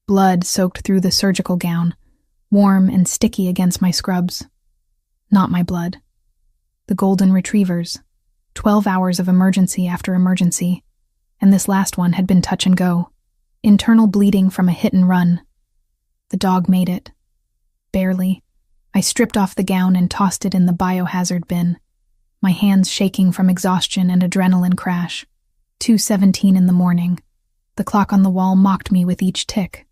Blood soaked through the surgical gown, warm and sticky against my scrubs. Not my blood. The golden retrievers. 12 hours of emergency after emergency, and this last one had been touch and go. Internal bleeding from a hit and run. The dog made it. Barely. I stripped off the gown and tossed it in the biohazard bin, my hands shaking from exhaustion and adrenaline crash. 2:17 in the morning. The clock on the wall mocked me with each tick.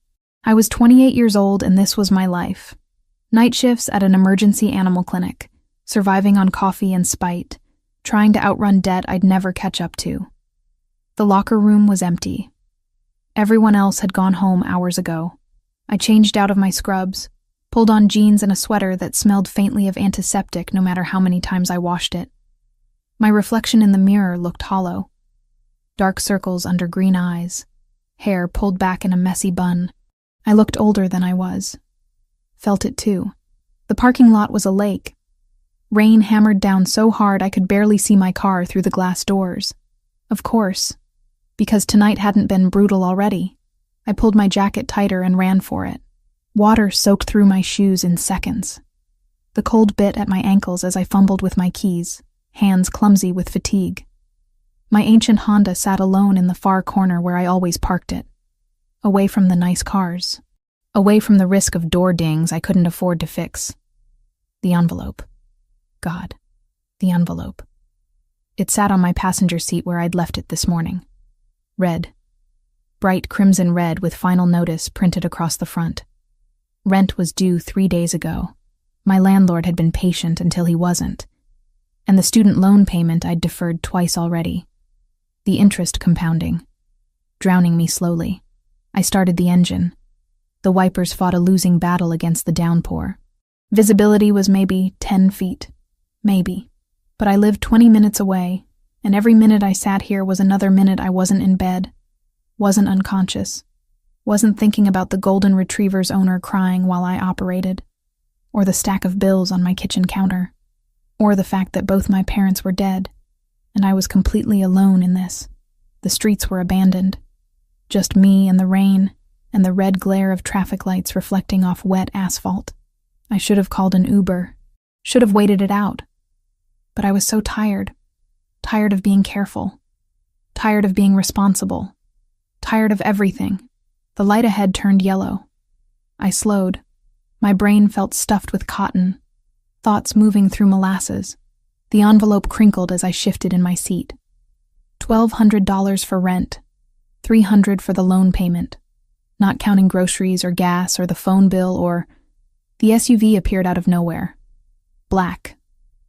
I was 28 years old and this was my life. Night shifts at an emergency animal clinic, surviving on coffee and spite, trying to outrun debt I'd never catch up to. The locker room was empty. Everyone else had gone home hours ago. I changed out of my scrubs, pulled on jeans and a sweater that smelled faintly of antiseptic no matter how many times I washed it. My reflection in the mirror looked hollow. Dark circles under green eyes, hair pulled back in a messy bun. I looked older than I was. Felt it too. The parking lot was a lake. Rain hammered down so hard I could barely see my car through the glass doors. Of course, because tonight hadn't been brutal already. I pulled my jacket tighter and ran for it. Water soaked through my shoes in seconds. The cold bit at my ankles as I fumbled with my keys, hands clumsy with fatigue. My ancient Honda sat alone in the far corner where I always parked it, away from the nice cars, away from the risk of door dings I couldn't afford to fix. The envelope. God, the envelope. It sat on my passenger seat where I'd left it this morning. Red. Bright crimson red with final notice printed across the front. Rent was due 3 days ago. My landlord had been patient until he wasn't. And the student loan payment I'd deferred twice already. The interest compounding, drowning me slowly. I started the engine. The wipers fought a losing battle against the downpour. Visibility was maybe 10 feet. Maybe. But I lived 20 minutes away, and every minute I sat here was another minute I wasn't in bed, wasn't unconscious, wasn't thinking about the golden retriever's owner crying while I operated, or the stack of bills on my kitchen counter, or the fact that both my parents were dead, and I was completely alone in this. The streets were abandoned. Just me and the rain, and the red glare of traffic lights reflecting off wet asphalt. I should have called an Uber, should have waited it out. But I was so tired. Tired of being careful. Tired of being responsible. Tired of everything. The light ahead turned yellow. I slowed. My brain felt stuffed with cotton. Thoughts moving through molasses. The envelope crinkled as I shifted in my seat. $1,200 for rent. $300 for the loan payment. Not counting groceries or gas or the phone bill or... The SUV appeared out of nowhere. Black.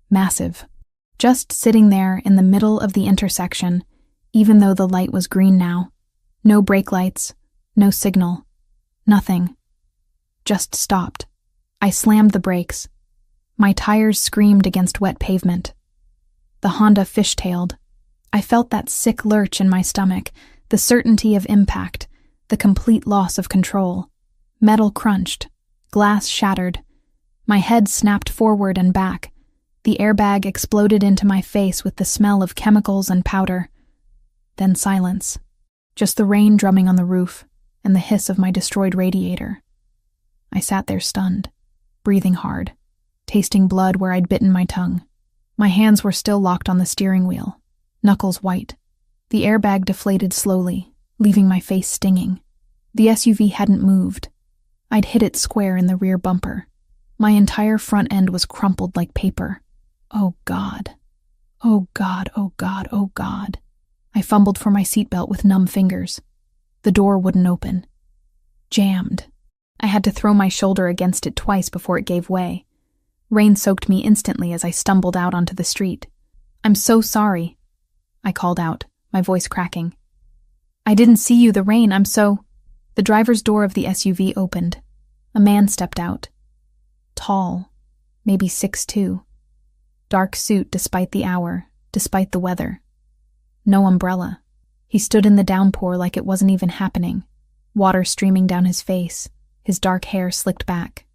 Massive. Just sitting there in the middle of the intersection, even though the light was green now. No brake lights, no signal, nothing. Just stopped. I slammed the brakes. My tires screamed against wet pavement. The Honda fishtailed. I felt that sick lurch in my stomach, the certainty of impact, the complete loss of control. Metal crunched, glass shattered. My head snapped forward and back. The airbag exploded into my face with the smell of chemicals and powder. Then silence. Just the rain drumming on the roof and the hiss of my destroyed radiator. I sat there stunned, breathing hard, tasting blood where I'd bitten my tongue. My hands were still locked on the steering wheel, knuckles white. The airbag deflated slowly, leaving my face stinging. The SUV hadn't moved. I'd hit it square in the rear bumper. My entire front end was crumpled like paper. Oh God. Oh God, oh God, oh God. I fumbled for my seatbelt with numb fingers. The door wouldn't open. Jammed. I had to throw my shoulder against it twice before it gave way. Rain soaked me instantly as I stumbled out onto the street. "I'm so sorry," I called out, my voice cracking. "I didn't see you, the rain, I'm so..." The driver's door of the SUV opened. A man stepped out. Tall, maybe 6'2". Dark suit despite the hour, despite the weather. No umbrella. He stood in the downpour like it wasn't even happening, water streaming down his face, his dark hair slicked back.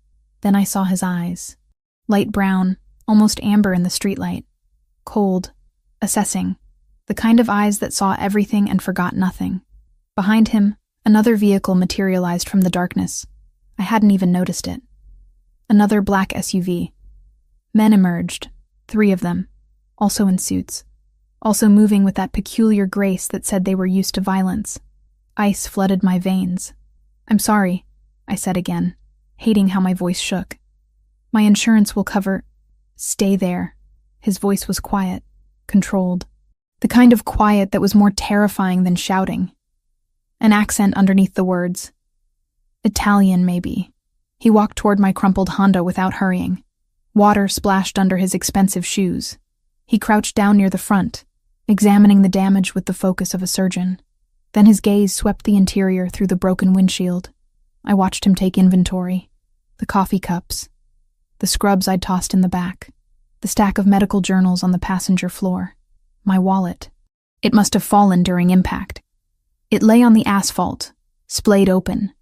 Then I saw his eyes. Light brown, almost amber in the streetlight. Cold, assessing. The kind of eyes that saw everything and forgot nothing. Behind him, Another vehicle materialized from the darkness. I hadn't even noticed it. Another black SUV. Men emerged, 3 of them, also in suits, also moving with that peculiar grace that said they were used to violence. Ice flooded my veins. "I'm sorry," I said again, hating how my voice shook. "My insurance will cover—" "Stay there." His voice was quiet, controlled. The kind of quiet that was more terrifying than shouting. An accent underneath the words. Italian, maybe. He walked toward my crumpled Honda without hurrying. Water splashed under his expensive shoes. He crouched down near the front, examining the damage with the focus of a surgeon. Then his gaze swept the interior through the broken windshield. I watched him take inventory. The coffee cups. The scrubs I'd tossed in the back. The stack of medical journals on the passenger floor. My wallet. It must have fallen during impact. It lay on the asphalt, splayed open.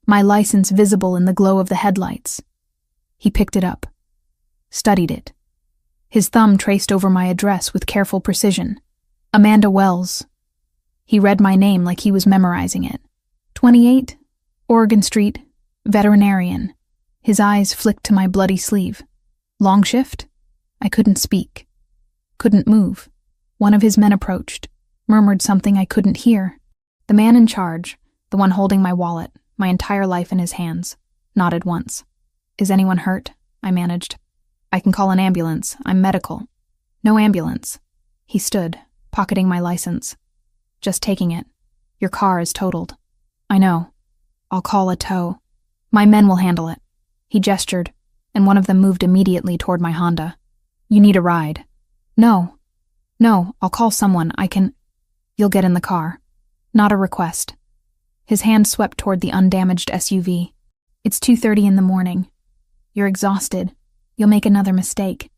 My license visible in the glow of the headlights. He picked it up. Studied it. His thumb traced over my address with careful precision. Amanda Wells. He read my name like he was memorizing it. 28, Oregon Street, veterinarian. His eyes flicked to my bloody sleeve. Long shift? I couldn't speak. Couldn't move. One of his men approached, murmured something I couldn't hear. The man in charge, the one holding my wallet, my entire life in his hands, nodded once. "Is anyone hurt?" I managed. "I can call an ambulance. I'm medical." "No ambulance." He stood, pocketing my license. "Just taking it. Your car is totaled." "I know. I'll call a tow. My men will handle it." He gestured, and one of them moved immediately toward my Honda. "You need a ride." No, I'll call someone. I can—" "You'll get in the car." "Not a request." His hand swept toward the undamaged SUV. "It's 2:30 in the morning. You're exhausted. You'll make another mistake."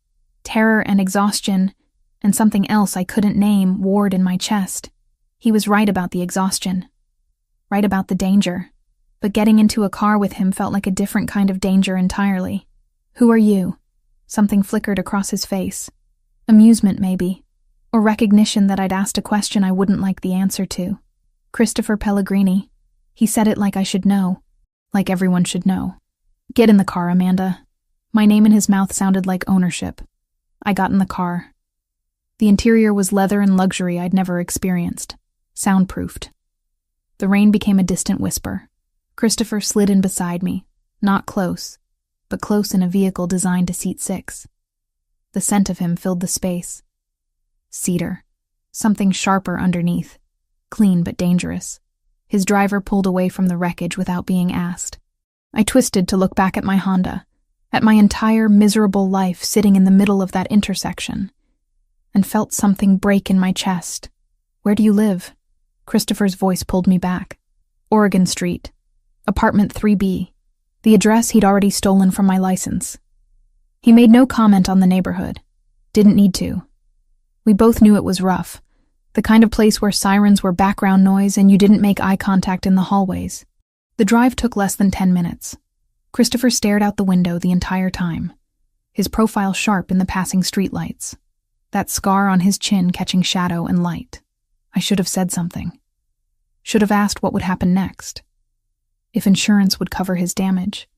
Terror and exhaustion, and something else I couldn't name, warred in my chest. He was right about the exhaustion. Right about the danger. But getting into a car with him felt like a different kind of danger entirely. "Who are you?" Something flickered across his face. Amusement, maybe. Or recognition that I'd asked a question I wouldn't like the answer to. "Christopher Pellegrini." He said it like I should know. Like everyone should know. "Get in the car, Amanda." My name in his mouth sounded like ownership. I got in the car. The interior was leather and luxury I'd never experienced. Soundproofed. The rain became a distant whisper. Christopher slid in beside me. Not close, but close in a vehicle designed to seat 6. The scent of him filled the space. Cedar. Something sharper underneath. Clean but dangerous. His driver pulled away from the wreckage without being asked. I twisted to look back at my Honda, at my entire miserable life sitting in the middle of that intersection, and felt something break in my chest. "Where do you live?" Christopher's voice pulled me back. "Oregon Street. Apartment 3B. The address he'd already stolen from my license. He made no comment on the neighborhood. Didn't need to. We both knew it was rough. The kind of place where sirens were background noise and you didn't make eye contact in the hallways. The drive took less than 10 minutes. Christopher stared out the window the entire time, his profile sharp in the passing streetlights, that scar on his chin catching shadow and light. I should have said something. Should have asked what would happen next. If insurance would cover his damage.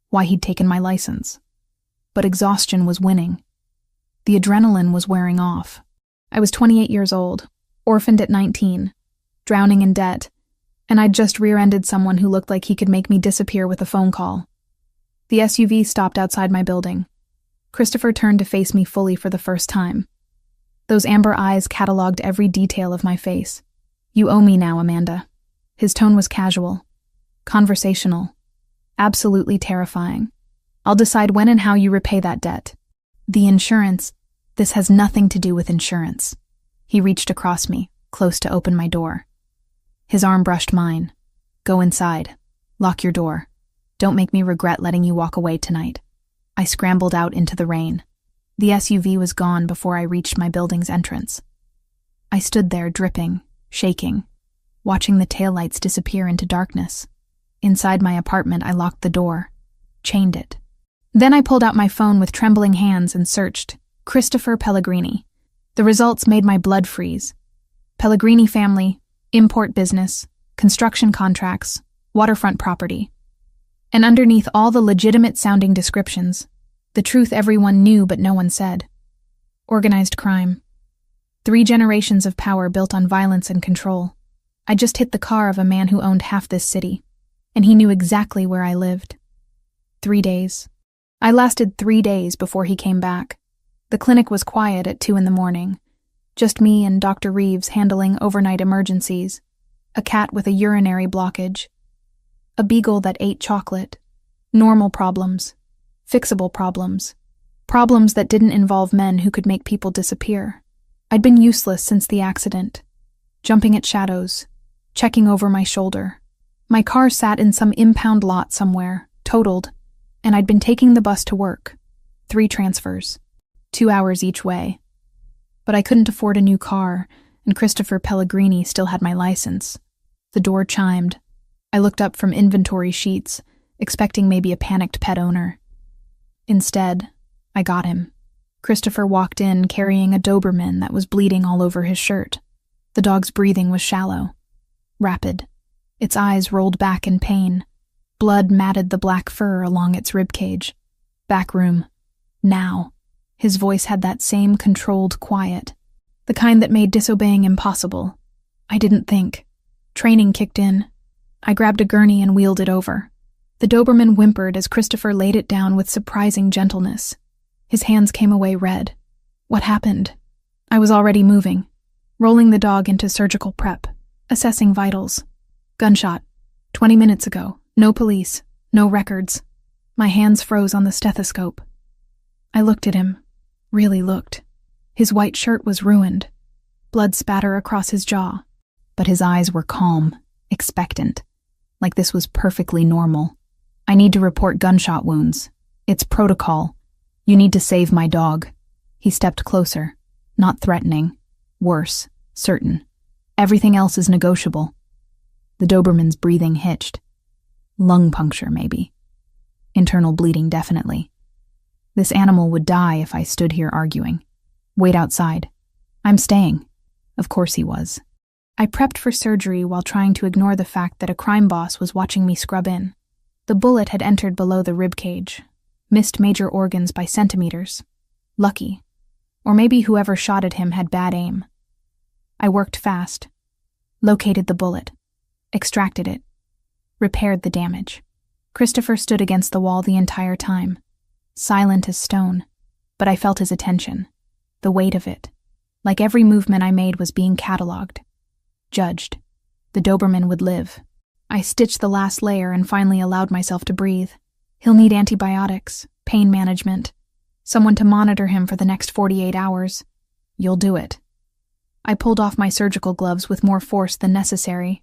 Why he'd taken my license. But exhaustion was winning. The adrenaline was wearing off. I was 28 years old, orphaned at 19, drowning in debt, and I'd just rear-ended someone who looked like he could make me disappear with a phone call. The SUV stopped outside my building. Christopher turned to face me fully for the first time. Those amber eyes cataloged every detail of my face. "You owe me now, Amanda." His tone was casual, conversational, absolutely terrifying. "I'll decide when and how you repay that debt. The insurance, this has nothing to do with insurance." He reached across me, close to open my door. His arm brushed mine. "Go inside. Lock your door. Don't make me regret letting you walk away tonight." I scrambled out into the rain. The SUV was gone before I reached my building's entrance. I stood there dripping, shaking, watching the taillights disappear into darkness. Inside my apartment, I locked the door, chained it. Then I pulled out my phone with trembling hands and searched Christopher Pellegrini. The results made my blood freeze. Pellegrini family, import business, construction contracts, waterfront property. And underneath all the legitimate-sounding descriptions, the truth everyone knew but no one said. Organized crime. 3 generations of power built on violence and control. I just hit the car of a man who owned half this city, and he knew exactly where I lived. 3 days. I lasted 3 days before he came back. The clinic was quiet at 2 a.m, just me and Dr. Reeves handling overnight emergencies, a cat with a urinary blockage, a beagle that ate chocolate, normal problems, fixable problems, problems that didn't involve men who could make people disappear. I'd been useless since the accident, jumping at shadows, checking over my shoulder. My car sat in some impound lot somewhere, totaled, and I'd been taking the bus to work. 3 transfers, 2 hours each way. But I couldn't afford a new car, and Christopher Pellegrini still had my license. The door chimed. I looked up from inventory sheets, expecting maybe a panicked pet owner. Instead, I got him. Christopher walked in carrying a Doberman that was bleeding all over his shirt. The dog's breathing was shallow, rapid. Its eyes rolled back in pain. Blood matted the black fur along its ribcage. Back room. Now. His voice had that same controlled quiet, the kind that made disobeying impossible. I didn't think. Training kicked in. I grabbed a gurney and wheeled it over. The Doberman whimpered as Christopher laid it down with surprising gentleness. His hands came away red. What happened? I was already moving, rolling the dog into surgical prep, assessing vitals. Gunshot. 20 minutes ago. No police. No records. My hands froze on the stethoscope. I looked at him. Really looked. His white shirt was ruined. Blood spatter across his jaw. But his eyes were calm, expectant, like this was perfectly normal. I need to report gunshot wounds. It's protocol. You need to save my dog. He stepped closer, not threatening. Worse, certain. Everything else is negotiable. The Doberman's breathing hitched. Lung puncture, maybe. Internal bleeding, definitely. This animal would die if I stood here arguing. Wait outside. I'm staying. Of course he was. I prepped for surgery while trying to ignore the fact that a crime boss was watching me scrub in. The bullet had entered below the ribcage, missed major organs by centimeters. Lucky. Or maybe whoever shot at him had bad aim. I worked fast. Located the bullet. Extracted it. Repaired the damage. Christopher stood against the wall the entire time. Silent as stone, but I felt his attention, the weight of it. Like every movement I made was being catalogued, judged. The Doberman would live. I stitched the last layer and finally allowed myself to breathe. He'll need antibiotics, pain management, someone to monitor him for the next 48 hours. You'll do it. I pulled off my surgical gloves with more force than necessary.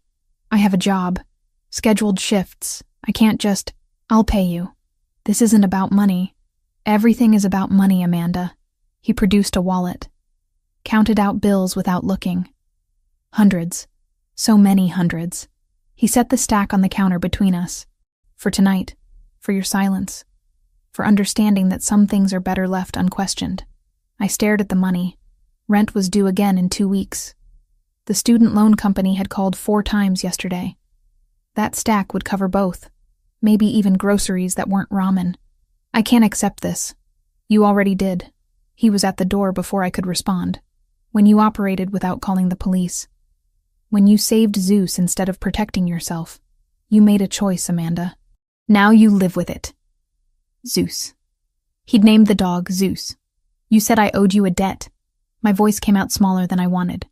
I have a job, scheduled shifts. I can't just, I'll pay you. This isn't about money. Everything is about money, Amanda. He produced a wallet. Counted out bills without looking. Hundreds. So many hundreds. He set the stack on the counter between us. For tonight. For your silence. For understanding that some things are better left unquestioned. I stared at the money. Rent was due again in 2 weeks. The student loan company had called 4 times yesterday. That stack would cover both. Maybe even groceries that weren't ramen. I can't accept this. You already did. He was at the door before I could respond. When you operated without calling the police. When you saved Zeus instead of protecting yourself. You made a choice, Amanda. Now you live with it. Zeus. He'd named the dog Zeus. You said I owed you a debt. My voice came out smaller than I wanted.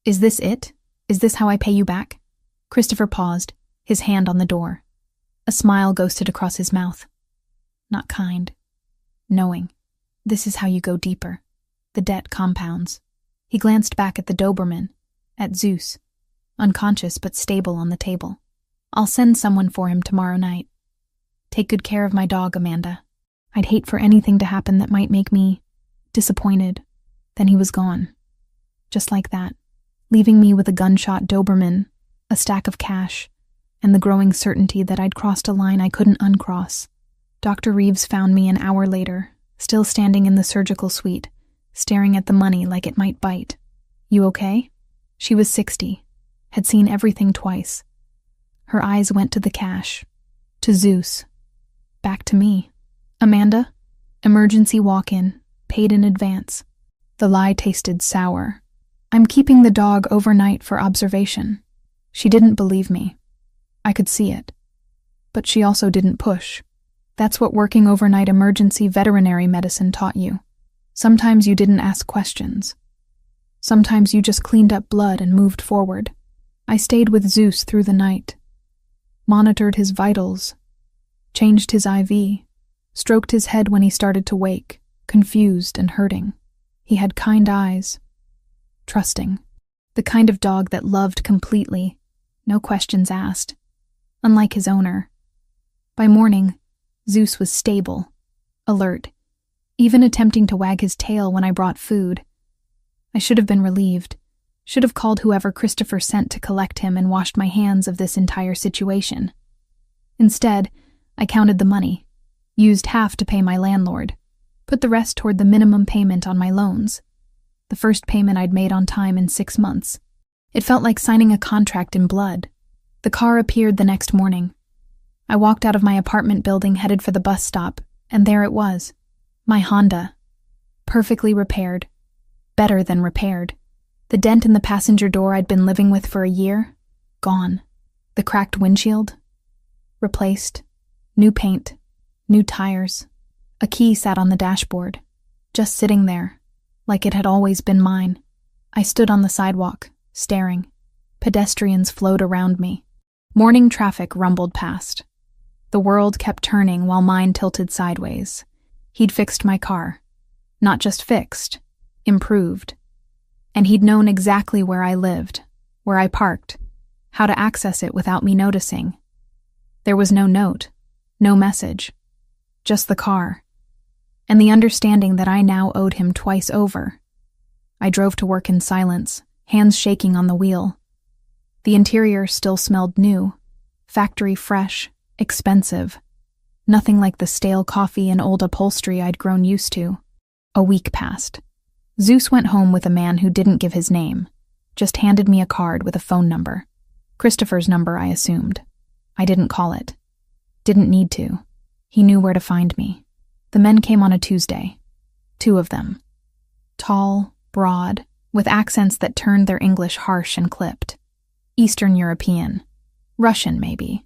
Is this it? Is this how I pay you back? Christopher paused, his hand on the door. A smile ghosted across his mouth. Not kind. Knowing. This is how you go deeper. The debt compounds. He glanced back at the Doberman, at Zeus, unconscious but stable on the table. I'll send someone for him tomorrow night. Take good care of my dog, Amanda. I'd hate for anything to happen that might make me disappointed. Then he was gone. Just like that, leaving me with a gunshot Doberman, a stack of cash, and the growing certainty that I'd crossed a line I couldn't uncross. Dr. Reeves found me an hour later, still standing in the surgical suite, staring at the money like it might bite. You okay? She was 60, had seen everything twice. Her eyes went to the cash, to Zeus, back to me. Amanda? Emergency walk-in, paid in advance. The lie tasted sour. I'm keeping the dog overnight for observation. She didn't believe me. I could see it. But she also didn't push. That's what working overnight emergency veterinary medicine taught you. Sometimes you didn't ask questions. Sometimes you just cleaned up blood and moved forward. I stayed with Zeus through the night, monitored his vitals, changed his IV, stroked his head when he started to wake, confused and hurting. He had kind eyes, trusting, the kind of dog that loved completely, no questions asked, unlike his owner. By morning, Zeus was stable, alert, even attempting to wag his tail when I brought food. I should have been relieved, should have called whoever Christopher sent to collect him and washed my hands of this entire situation. Instead, I counted the money, used half to pay my landlord, put the rest toward the minimum payment on my loans, the first payment I'd made on time in 6 months. It felt like signing a contract in blood. The car appeared the next morning. I walked out of my apartment building headed for the bus stop, and there it was. My Honda. Perfectly repaired. Better than repaired. The dent in the passenger door I'd been living with for a year? Gone. The cracked windshield? Replaced. New paint. New tires. A key sat on the dashboard, just sitting there, like it had always been mine. I stood on the sidewalk, staring. Pedestrians flowed around me. Morning traffic rumbled past. The world kept turning while mine tilted sideways. He'd fixed my car. Not just fixed, improved. And he'd known exactly where I lived, where I parked, how to access it without me noticing. There was no note, no message, just the car, and the understanding that I now owed him twice over. I drove to work in silence, hands shaking on the wheel. The interior still smelled new, factory fresh, expensive. Nothing like the stale coffee and old upholstery I'd grown used to. A week passed. Zeus went home with a man who didn't give his name, just handed me a card with a phone number. Christopher's number, I assumed. I didn't call it. Didn't need to. He knew where to find me. The men came on a Tuesday. 2 of them. Tall, broad, with accents that turned their English harsh and clipped. Eastern European. Russian, maybe.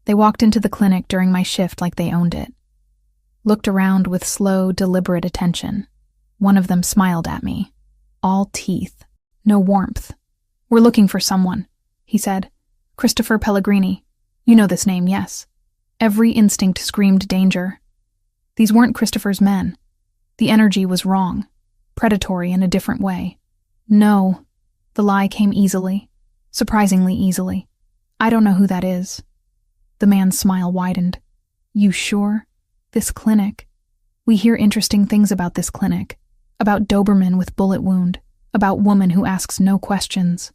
They walked into the clinic during my shift like they owned it. Looked around with slow, deliberate attention. One of them smiled at me. All teeth. No warmth. "We're looking for someone," he said. "Christopher Pellegrini. You know this name, yes." Every instinct screamed danger. These weren't Christopher's men. The energy was wrong. Predatory in a different way. "No." The lie came easily. Surprisingly easily. "I don't know who that is." The man's smile widened. "You sure? This clinic. We hear interesting things about this clinic. About Doberman with bullet wound. About woman who asks no questions."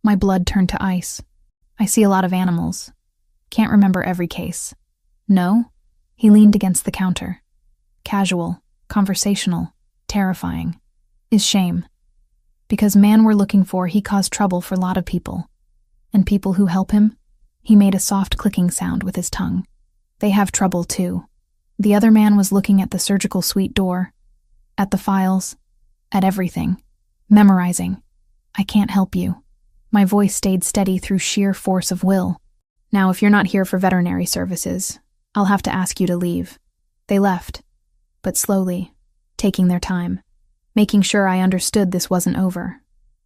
My blood turned to ice. "I see a lot of animals. Can't remember every case." "No?" He leaned against the counter. Casual, conversational, terrifying. "Is shame. Because man we're looking for, he caused trouble for a lot of people. And people who help him?" He made a soft clicking sound with his tongue. "They have trouble too." The other man was looking at the surgical suite door, at the files, at everything, memorizing. "I can't help you." My voice stayed steady through sheer force of will. "Now, if you're not here for veterinary services, I'll have to ask you to leave." They left, but slowly, taking their time, making sure I understood this wasn't over.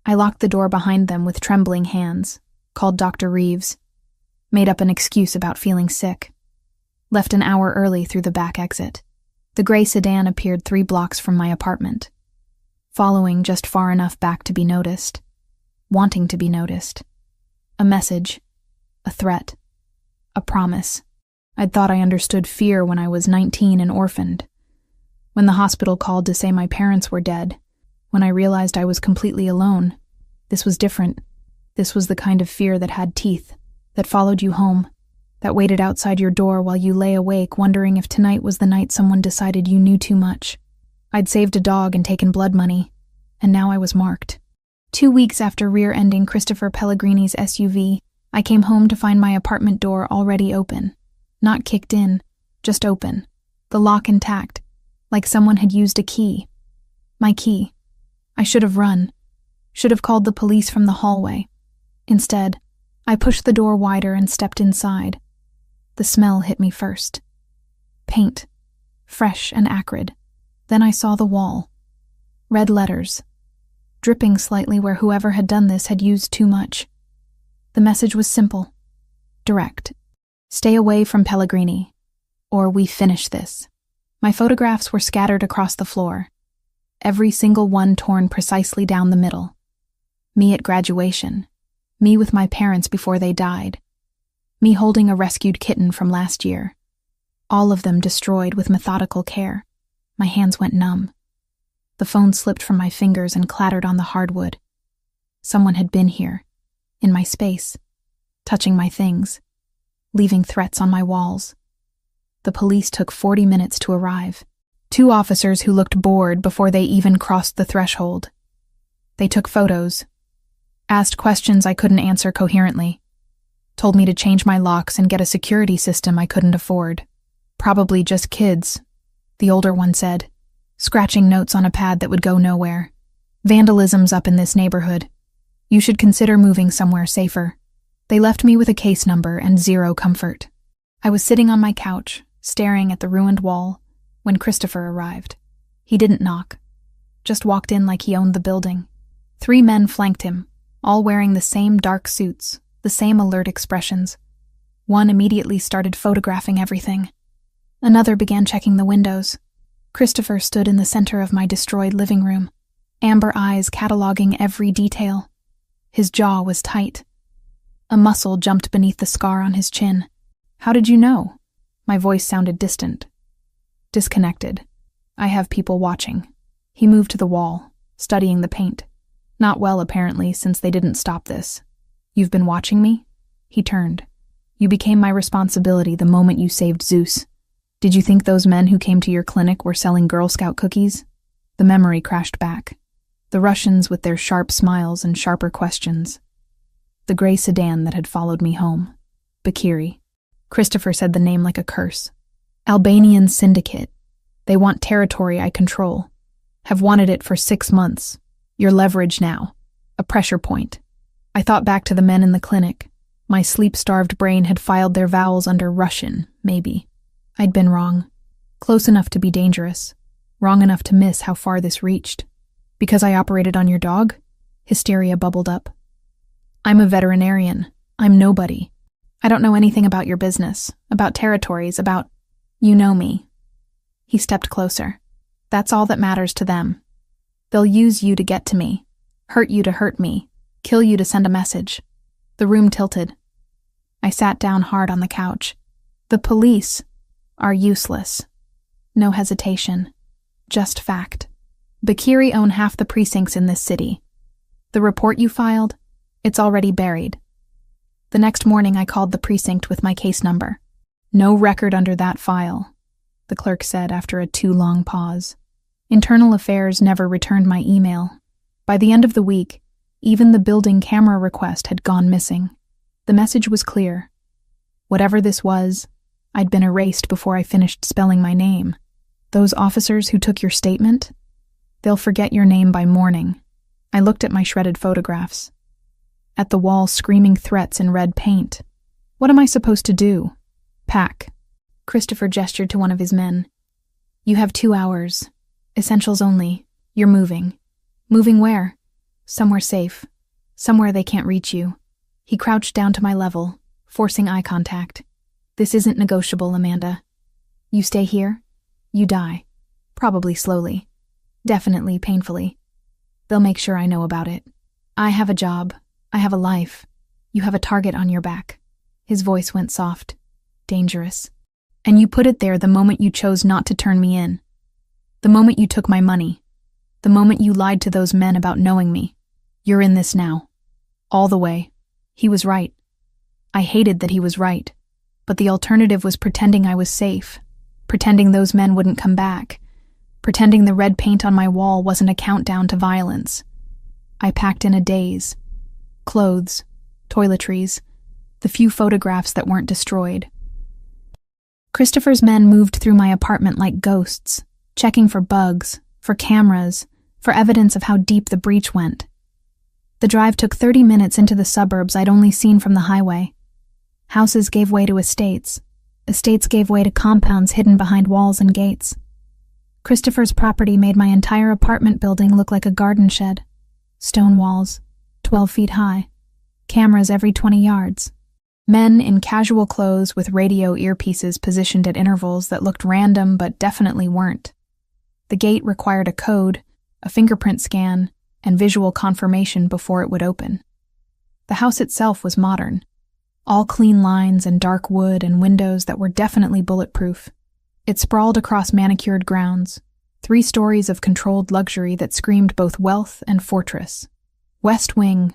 I locked the door behind them with trembling hands, called Dr. Reeves, made up an excuse about feeling sick, left an hour early through the back exit. The gray sedan appeared 3 blocks from my apartment, following just far enough back to be noticed, wanting to be noticed. A message, a threat, a promise. I'd thought I understood fear when I was 19 and orphaned, when the hospital called to say my parents were dead, when I realized I was completely alone. This was different. This was the kind of fear that had teeth, that followed you home, that waited outside your door while you lay awake wondering if tonight was the night someone decided you knew too much. I'd saved a dog and taken blood money, and now I was marked. 2 weeks after rear-ending Christopher Pellegrini's SUV, I came home to find my apartment door already open. Not kicked in, just open. The lock intact, like someone had used a key. My key. I should have run. Should have called the police from the hallway. Instead, I pushed the door wider and stepped inside. The smell hit me first. Paint. Fresh and acrid. Then I saw the wall. Red letters. Dripping slightly where whoever had done this had used too much. The message was simple. Direct. Stay away from Pellegrini, or we finish this. My photographs were scattered across the floor, every single one torn precisely down the middle. Me at graduation. Me with my parents before they died. Me holding a rescued kitten from last year. All of them destroyed with methodical care. My hands went numb. The phone slipped from my fingers and clattered on the hardwood. Someone had been here, in my space, touching my things, leaving threats on my walls. The police took 40 minutes to arrive. 2 officers who looked bored before they even crossed the threshold. They took photos, asked questions I couldn't answer coherently, told me to change my locks and get a security system I couldn't afford. Probably just kids, the older one said, scratching notes on a pad that would go nowhere. Vandalism's up in this neighborhood. You should consider moving somewhere safer. They left me with a case number and zero comfort. I was sitting on my couch, staring at the ruined wall, when Christopher arrived. He didn't knock, just walked in like he owned the building. 3 men flanked him, all wearing the same dark suits, the same alert expressions. One immediately started photographing everything. Another began checking the windows. Christopher stood in the center of my destroyed living room, amber eyes cataloging every detail. His jaw was tight. A muscle jumped beneath the scar on his chin. How did you know? My voice sounded distant. Disconnected. I have people watching. He moved to the wall, studying the paint. Not well, apparently, since they didn't stop this. You've been watching me? He turned. You became my responsibility the moment you saved Zeus. Did you think those men who came to your clinic were selling Girl Scout cookies? The memory crashed back. The Russians with their sharp smiles and sharper questions. The gray sedan that had followed me home. Bakiri. Christopher said the name like a curse. Albanian syndicate. They want territory I control. Have wanted it for 6 months. Your leverage now. A pressure point. I thought back to the men in the clinic. My sleep-starved brain had filed their vowels under Russian, maybe. I'd been wrong. Close enough to be dangerous. Wrong enough to miss how far this reached. Because I operated on your dog? Hysteria bubbled up. I'm a veterinarian. I'm nobody. I don't know anything about your business, about territories, about... You know me. He stepped closer. That's all that matters to them. They'll use you to get to me, hurt you to hurt me, kill you to send a message. The room tilted. I sat down hard on the couch. The police are useless. No hesitation. Just fact. Bakiri own half the precincts in this city. The report you filed, it's already buried. The next morning I called the precinct with my case number. No record under that file, the clerk said after a too long pause. Internal Affairs never returned my email. By the end of the week, even the building camera request had gone missing. The message was clear. Whatever this was, I'd been erased before I finished spelling my name. Those officers who took your statement? They'll forget your name by morning. I looked at my shredded photographs. At the wall screaming threats in red paint. What am I supposed to do? Pack. Christopher gestured to one of his men. You have 2 hours. Essentials only. You're moving. Moving where? Somewhere safe. Somewhere they can't reach you. He crouched down to my level, forcing eye contact. This isn't negotiable, Amanda. You stay here, you die. Probably slowly. Definitely painfully. They'll make sure I know about it. I have a job. I have a life. You have a target on your back. His voice went soft. Dangerous. And you put it there the moment you chose not to turn me in. The moment you took my money. The moment you lied to those men about knowing me. You're in this now. All the way. He was right. I hated that he was right. But the alternative was pretending I was safe. Pretending those men wouldn't come back. Pretending the red paint on my wall wasn't a countdown to violence. I packed in a daze. Clothes, toiletries, the few photographs that weren't destroyed. Christopher's men moved through my apartment like ghosts, checking for bugs, for cameras, for evidence of how deep the breach went. The drive took 30 minutes into the suburbs I'd only seen from the highway. Houses gave way to estates. Estates gave way to compounds hidden behind walls and gates. Christopher's property made my entire apartment building look like a garden shed. Stone walls, 12 feet high. Cameras every 20 yards. Men in casual clothes with radio earpieces positioned at intervals that looked random but definitely weren't. The gate required a code, a fingerprint scan, and visual confirmation before it would open. The house itself was modern. All clean lines and dark wood and windows that were definitely bulletproof. It sprawled across manicured grounds, 3 stories of controlled luxury that screamed both wealth and fortress. West wing.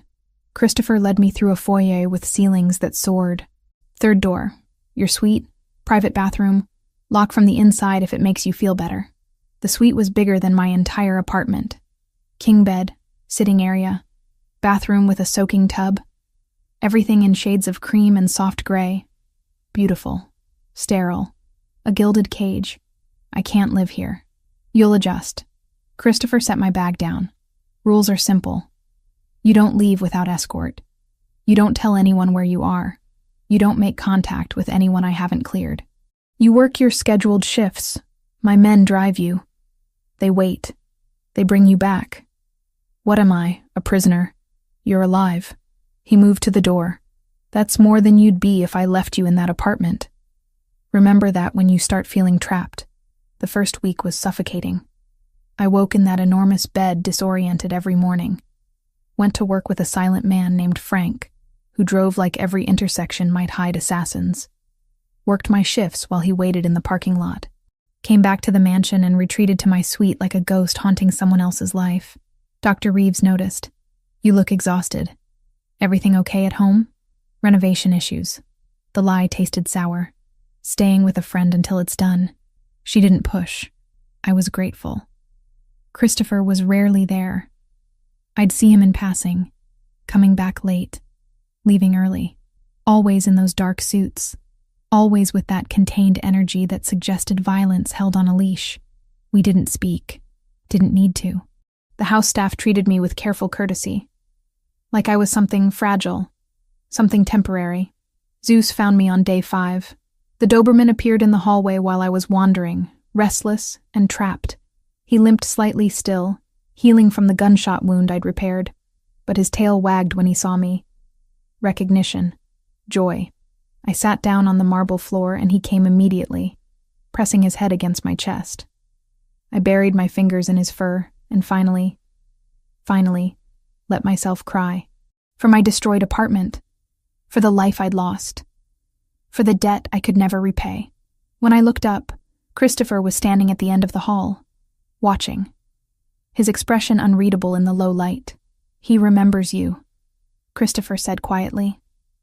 Christopher led me through a foyer with ceilings that soared. 3rd door. Your suite, private bathroom, lock from the inside if it makes you feel better. The suite was bigger than my entire apartment. King bed, sitting area, bathroom with a soaking tub. Everything in shades of cream and soft gray. Beautiful. Sterile. A gilded cage. I can't live here. You'll adjust. Christopher set my bag down. Rules are simple. You don't leave without escort. You don't tell anyone where you are. You don't make contact with anyone I haven't cleared. You work your scheduled shifts. My men drive you. They wait. They bring you back. What am I? A prisoner? You're alive. He moved to the door. That's more than you'd be if I left you in that apartment. Remember that when you start feeling trapped. The first week was suffocating. I woke in that enormous bed disoriented every morning. Went to work with a silent man named Frank, who drove like every intersection might hide assassins. Worked my shifts while he waited in the parking lot. Came back to the mansion and retreated to my suite like a ghost haunting someone else's life. Dr. Reeves noticed. You look exhausted. Everything okay at home? Renovation issues. The lie tasted sour. Staying with a friend until it's done. She didn't push. I was grateful. Christopher was rarely there. I'd see him in passing, coming back late, leaving early, always in those dark suits, always with that contained energy that suggested violence held on a leash. We didn't speak, didn't need to. The house staff treated me with careful courtesy, like I was something fragile, something temporary. Zeus found me on day 5. The Doberman appeared in the hallway while I was wandering, restless and trapped. He limped slightly still, healing from the gunshot wound I'd repaired, but his tail wagged when he saw me. Recognition. Joy. I sat down on the marble floor and he came immediately, pressing his head against my chest. I buried my fingers in his fur and finally, let myself cry. For my destroyed apartment. For the life I'd lost. For the debt I could never repay. When I looked up, Christopher was standing at the end of the hall, watching. His expression unreadable in the low light. He remembers you, Christopher said quietly.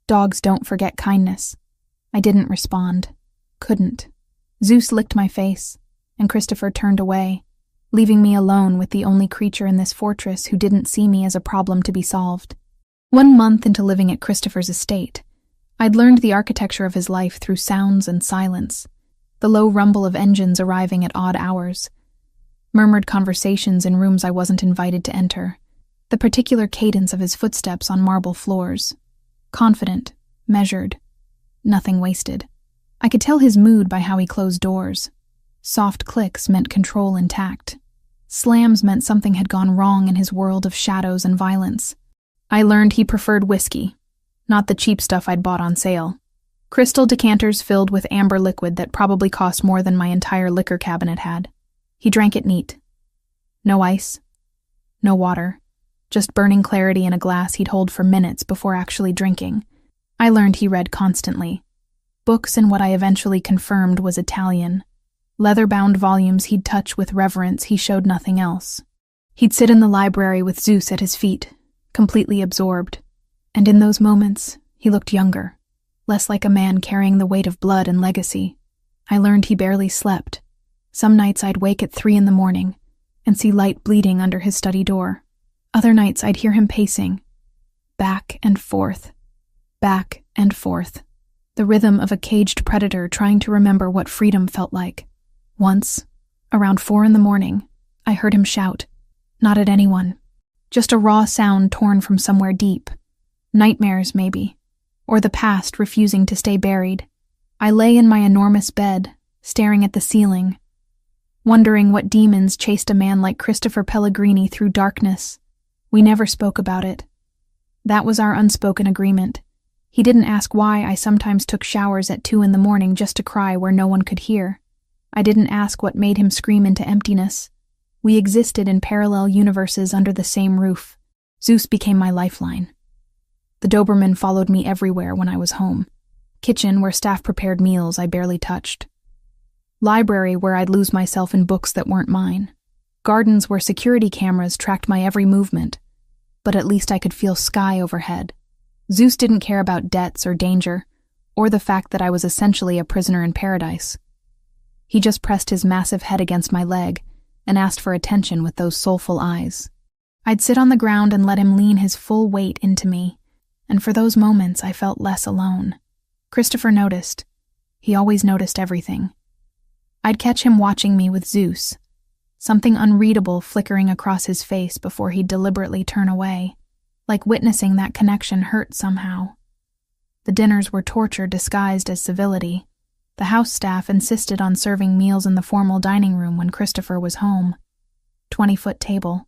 Dogs don't forget kindness. I didn't respond. Couldn't. Zeus licked my face, and Christopher turned away, leaving me alone with the only creature in this fortress who didn't see me as a problem to be solved. 1 month into living at Christopher's estate, I'd learned the architecture of his life through sounds and silence, the low rumble of engines arriving at odd hours, murmured conversations in rooms I wasn't invited to enter, the particular cadence of his footsteps on marble floors. Confident, measured, nothing wasted. I could tell his mood by how he closed doors. Soft clicks meant control intact. Slams meant something had gone wrong in his world of shadows and violence. I learned he preferred whiskey, not the cheap stuff I'd bought on sale. Crystal decanters filled with amber liquid that probably cost more than my entire liquor cabinet had. He drank it neat. No ice, no water, just burning clarity in a glass he'd hold for minutes before actually drinking. I learned he read constantly. Books in what I eventually confirmed was Italian. Leather-bound volumes he'd touch with reverence, he showed nothing else. He'd sit in the library with Zeus at his feet, completely absorbed. And in those moments, he looked younger, less like a man carrying the weight of blood and legacy. I learned he barely slept. Some nights I'd wake at 3 a.m. and see light bleeding under his study door. Other nights I'd hear him pacing, back and forth, the rhythm of a caged predator trying to remember what freedom felt like. Once, around 4 a.m, I heard him shout, not at anyone, just a raw sound torn from somewhere deep. Nightmares, maybe, or the past refusing to stay buried. I lay in my enormous bed, staring at the ceiling, wondering what demons chased a man like Christopher Pellegrini through darkness. We never spoke about it. That was our unspoken agreement. He didn't ask why I sometimes took showers at 2 a.m. just to cry where no one could hear. I didn't ask what made him scream into emptiness. We existed in parallel universes under the same roof. Zeus became my lifeline. The Doberman followed me everywhere when I was home. Kitchen, where staff prepared meals I barely touched. Library, where I'd lose myself in books that weren't mine. Gardens where security cameras tracked my every movement. But at least I could feel sky overhead. Zeus didn't care about debts or danger, or the fact that I was essentially a prisoner in paradise. He just pressed his massive head against my leg and asked for attention with those soulful eyes. I'd sit on the ground and let him lean his full weight into me, and for those moments I felt less alone. Christopher noticed. He always noticed everything. I'd catch him watching me with Zeus, something unreadable flickering across his face before he'd deliberately turn away, like witnessing that connection hurt somehow. The dinners were torture disguised as civility. The house staff insisted on serving meals in the formal dining room when Christopher was home. 20-foot table,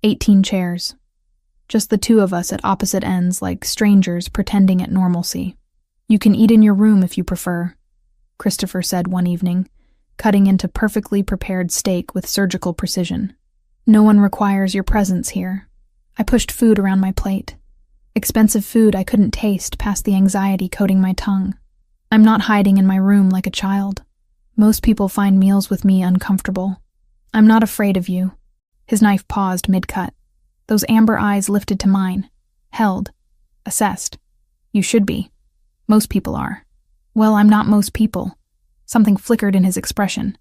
18 chairs. Just the two of us at opposite ends like strangers pretending at normalcy. "You can eat in your room if you prefer," Christopher said one evening, cutting into perfectly prepared steak with surgical precision. "No one requires your presence here." I pushed food around my plate. Expensive food I couldn't taste past the anxiety coating my tongue. I'm not hiding in my room like a child. Most people find meals with me uncomfortable. I'm not afraid of you. His knife paused mid-cut. Those amber eyes lifted to mine. Held. Assessed. "You should be. Most people are." Well, I'm not most people. Something flickered in his expression.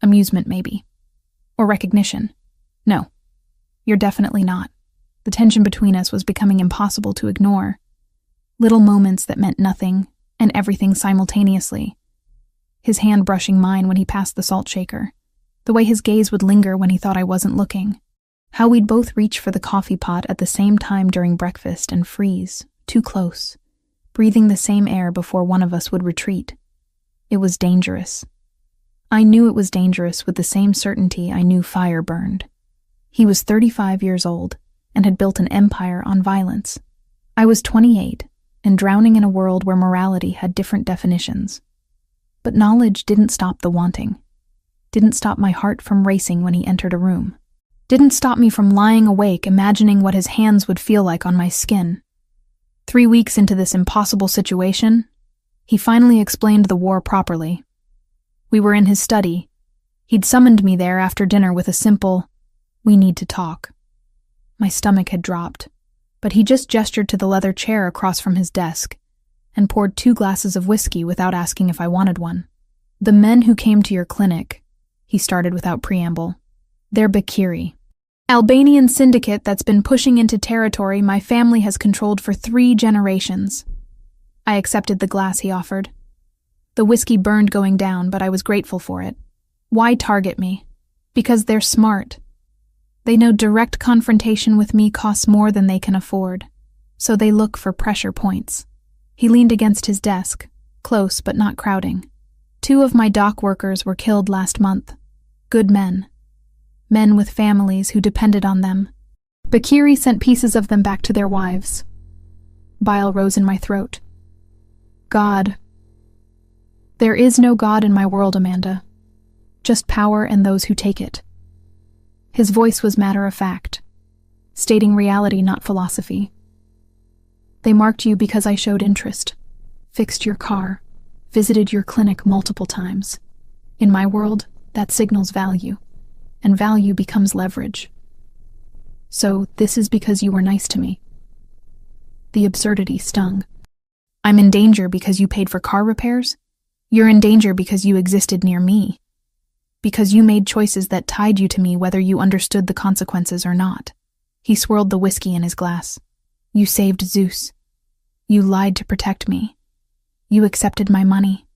Amusement, maybe. Or recognition. "No. You're definitely not." The tension between us was becoming impossible to ignore. Little moments that meant nothing, and everything simultaneously. His hand brushing mine when he passed the salt shaker. The way his gaze would linger when he thought I wasn't looking. How we'd both reach for the coffee pot at the same time during breakfast and freeze, too close, breathing the same air before one of us would retreat. It was dangerous. I knew it was dangerous with the same certainty I knew fire burned. He was 35 years old and had built an empire on violence. I was 28 and drowning in a world where morality had different definitions. But knowledge didn't stop the wanting. Didn't stop my heart from racing when he entered a room. Didn't stop me from lying awake imagining what his hands would feel like on my skin. 3 weeks into this impossible situation, he finally explained the war properly. We were in his study. He'd summoned me there after dinner with a simple, "We need to talk." My stomach had dropped, but he just gestured to the leather chair across from his desk and poured 2 glasses of whiskey without asking if I wanted one. "The men who came to your clinic," he started without preamble, "they're Bakiri. Albanian syndicate that's been pushing into territory my family has controlled for 3 generations. I accepted the glass he offered. The whiskey burned going down, but I was grateful for it. Why target me? Because they're smart. They know direct confrontation with me costs more than they can afford, so they look for pressure points. He leaned against his desk, close but not crowding. 2 of my dock workers were killed last month. Good men. Men with families who depended on them. Bakiri sent pieces of them back to their wives. Bile rose in my throat. God. There is no God in my world, Amanda. Just power and those who take it. His voice was matter-of-fact, stating reality, not philosophy. They marked you because I showed interest, fixed your car, visited your clinic multiple times. In my world, that signals value, and value becomes leverage. So this is because you were nice to me. The absurdity stung. I'm in danger because you paid for car repairs? You're in danger because you existed near me. Because you made choices that tied you to me whether you understood the consequences or not. He swirled the whiskey in his glass. You saved Zeus. You lied to protect me. You accepted my money.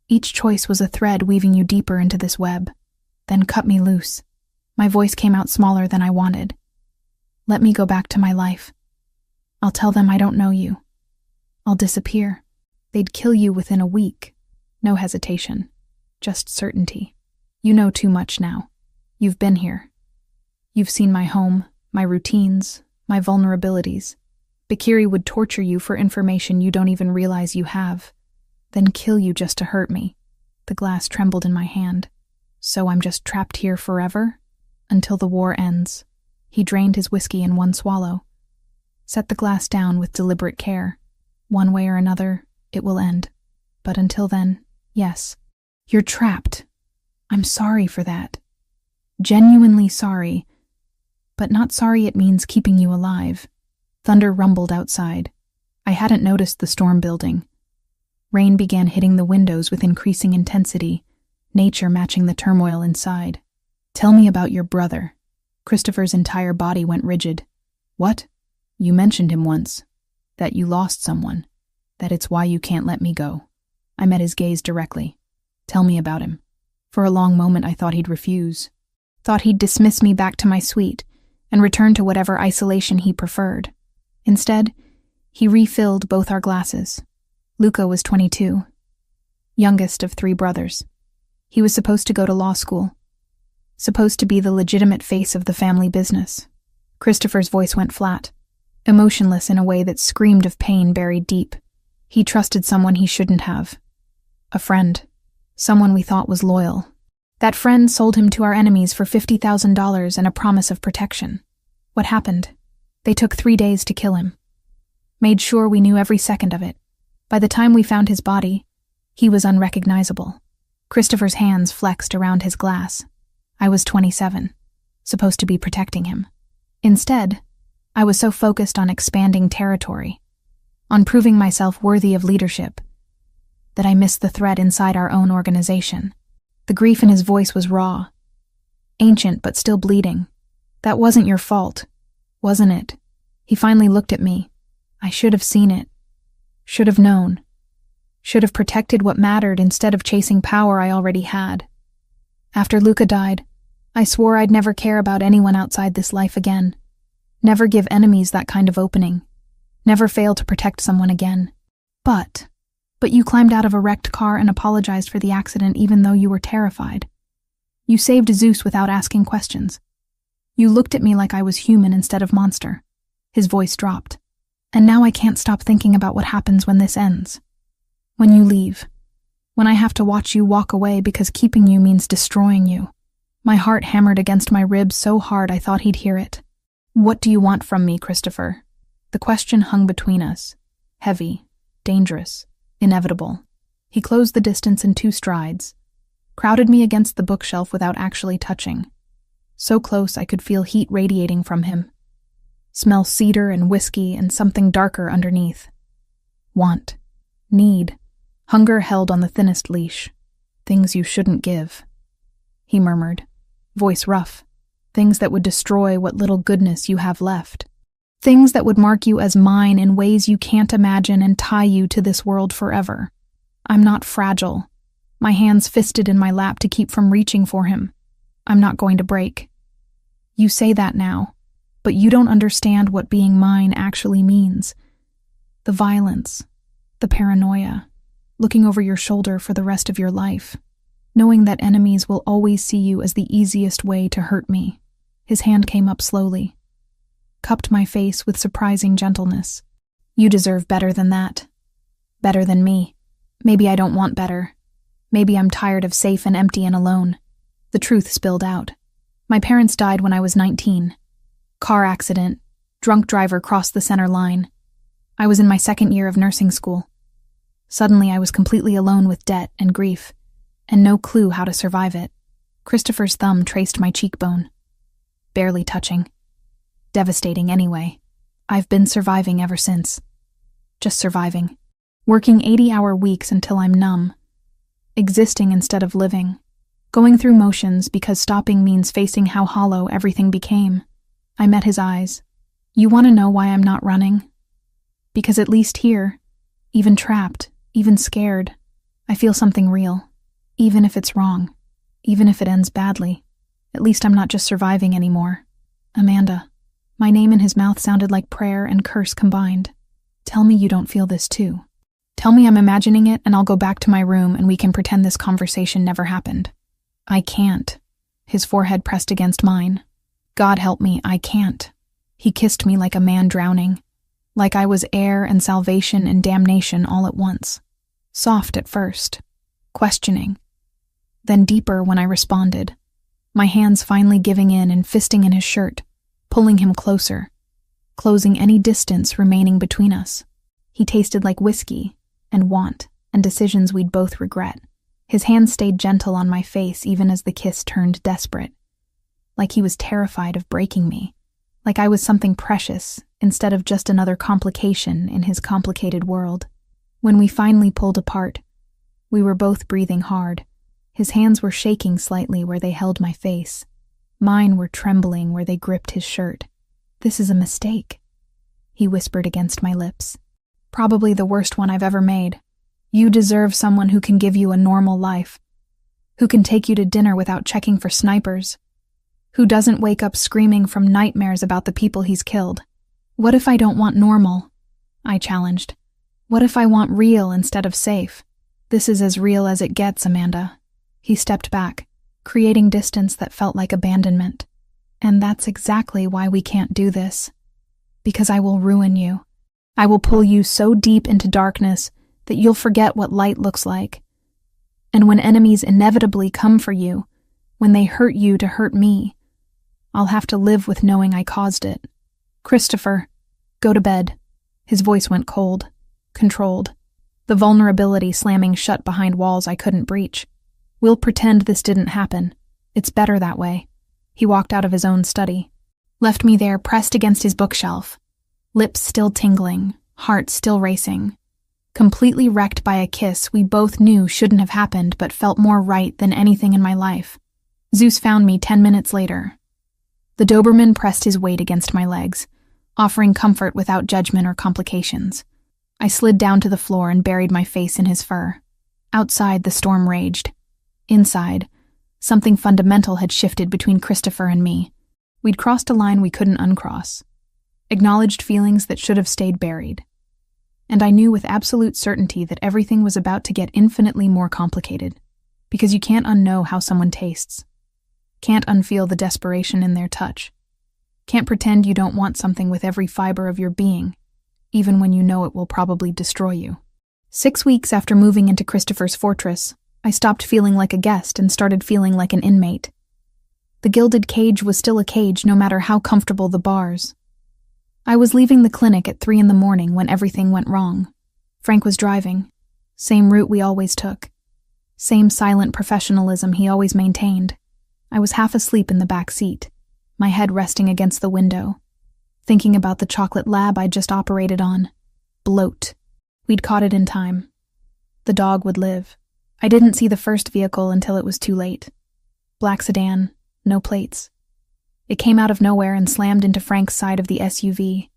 Each choice was a thread weaving you deeper into this web. Then cut me loose. My voice came out smaller than I wanted. Let me go back to my life. I'll tell them I don't know you. I'll disappear. They'd kill you within a week. No hesitation. Just certainty. You know too much now. You've been here. You've seen my home, my routines, my vulnerabilities. Bakiri would torture you for information you don't even realize you have, then kill you just to hurt me. The glass trembled in my hand. So I'm just trapped here forever? Until the war ends. He drained his whiskey in one swallow. Set the glass down with deliberate care. One way or another, it will end. But until then, yes. You're trapped. I'm sorry for that. Genuinely sorry. But not sorry it means keeping you alive. Thunder rumbled outside. I hadn't noticed the storm building. Rain began hitting the windows with increasing intensity, nature matching the turmoil inside. Tell me about your brother. Christopher's entire body went rigid. What? You mentioned him once. That you lost someone. That it's why you can't let me go. I met his gaze directly. Tell me about him. For a long moment I thought he'd refuse. Thought he'd dismiss me back to my suite and return to whatever isolation he preferred. Instead, he refilled both our glasses. Luca was 22, youngest of 3 brothers. He was supposed to go to law school, supposed to be the legitimate face of the family business. Christopher's voice went flat, emotionless in a way that screamed of pain buried deep. He trusted someone he shouldn't have. A friend, someone we thought was loyal. That friend sold him to our enemies for $50,000 and a promise of protection. What happened? They took 3 days to kill him. Made sure we knew every second of it. By the time we found his body, he was unrecognizable. Christopher's hands flexed around his glass. I was 27, supposed to be protecting him. Instead, I was so focused on expanding territory, on proving myself worthy of leadership, that I missed the thread inside our own organization. The grief in his voice was raw, ancient but still bleeding. That wasn't your fault, wasn't it? He finally looked at me. I should have seen it. Should have known. Should have protected what mattered instead of chasing power I already had. After Luca died, I swore I'd never care about anyone outside this life again. Never give enemies that kind of opening. Never fail to protect someone again. But you climbed out of a wrecked car and apologized for the accident even though you were terrified. You saved Zeus without asking questions. You looked at me like I was human instead of monster. His voice dropped. And now I can't stop thinking about what happens when this ends. When you leave. When I have to watch you walk away because keeping you means destroying you. My heart hammered against my ribs so hard I thought he'd hear it. What do you want from me, Christopher? The question hung between us. Heavy, dangerous, inevitable. He closed the distance in 2 strides, crowded me against the bookshelf without actually touching. So close I could feel heat radiating from him. Smell cedar and whiskey and something darker underneath. Want. Need. Hunger held on the thinnest leash. Things you shouldn't give. He murmured, voice rough. Things that would destroy what little goodness you have left. Things that would mark you as mine in ways you can't imagine and tie you to this world forever. I'm not fragile. My hands fisted in my lap to keep from reaching for him. I'm not going to break. You say that now, but you don't understand what being mine actually means. The violence, the paranoia, looking over your shoulder for the rest of your life, knowing that enemies will always see you as the easiest way to hurt me. His hand came up slowly, cupped my face with surprising gentleness. You deserve better than that. Better than me. Maybe I don't want better. Maybe I'm tired of safe and empty and alone. The truth spilled out. My parents died when I was 19. Car accident. Drunk driver crossed the center line. I was in my 2nd year of nursing school. Suddenly I was completely alone with debt and grief, and no clue how to survive it. Christopher's thumb traced my cheekbone. Barely touching. Devastating anyway. I've been surviving ever since. Just surviving. Working 80-hour weeks until I'm numb. Existing instead of living. Going through motions because stopping means facing how hollow everything became. I met his eyes. You want to know why I'm not running? Because at least here, even trapped, even scared, I feel something real. Even if it's wrong, even if it ends badly, at least I'm not just surviving anymore. Amanda. My name in his mouth sounded like prayer and curse combined. Tell me you don't feel this too. Tell me I'm imagining it and I'll go back to my room and we can pretend this conversation never happened. I can't. His forehead pressed against mine. God help me, I can't. He kissed me like a man drowning, like I was air and salvation and damnation all at once. Soft at first, questioning, then deeper when I responded, my hands finally giving in and fisting in his shirt, pulling him closer, closing any distance remaining between us. He tasted like whiskey and want and decisions we'd both regret. His hand stayed gentle on my face even as the kiss turned desperate, like he was terrified of breaking me, like I was something precious instead of just another complication in his complicated world. When we finally pulled apart, we were both breathing hard. His hands were shaking slightly where they held my face. Mine were trembling where they gripped his shirt. This is a mistake, he whispered against my lips. Probably the worst one I've ever made. You deserve someone who can give you a normal life, who can take you to dinner without checking for snipers, who doesn't wake up screaming from nightmares about the people he's killed. What if I don't want normal? I challenged. What if I want real instead of safe? This is as real as it gets, Amanda. He stepped back, creating distance that felt like abandonment. And that's exactly why we can't do this. Because I will ruin you. I will pull you so deep into darkness that you'll forget what light looks like. And when enemies inevitably come for you, when they hurt you to hurt me, I'll have to live with knowing I caused it. Christopher, go to bed. His voice went cold, controlled, the vulnerability slamming shut behind walls I couldn't breach. We'll pretend this didn't happen. It's better that way. He walked out of his own study, left me there pressed against his bookshelf, lips still tingling, heart still racing. Completely wrecked by a kiss we both knew shouldn't have happened but felt more right than anything in my life. Zeus found me 10 minutes later. The Doberman pressed his weight against my legs, offering comfort without judgment or complications. I slid down to the floor and buried my face in his fur. Outside, the storm raged. Inside, something fundamental had shifted between Christopher and me. We'd crossed a line we couldn't uncross, acknowledged feelings that should have stayed buried. And I knew with absolute certainty that everything was about to get infinitely more complicated, because you can't unknow how someone tastes. Can't unfeel the desperation in their touch. Can't pretend you don't want something with every fiber of your being, even when you know it will probably destroy you. 6 weeks after moving into Christopher's fortress, I stopped feeling like a guest and started feeling like an inmate. The gilded cage was still a cage no matter how comfortable the bars. I was leaving the clinic at 3 a.m. when everything went wrong. Frank was driving. Same route we always took. Same silent professionalism he always maintained. I was half asleep in the back seat, my head resting against the window, thinking about the chocolate lab I'd just operated on. Bloat. We'd caught it in time. The dog would live. I didn't see the first vehicle until it was too late. Black sedan, no plates. It came out of nowhere and slammed into Frank's side of the SUV.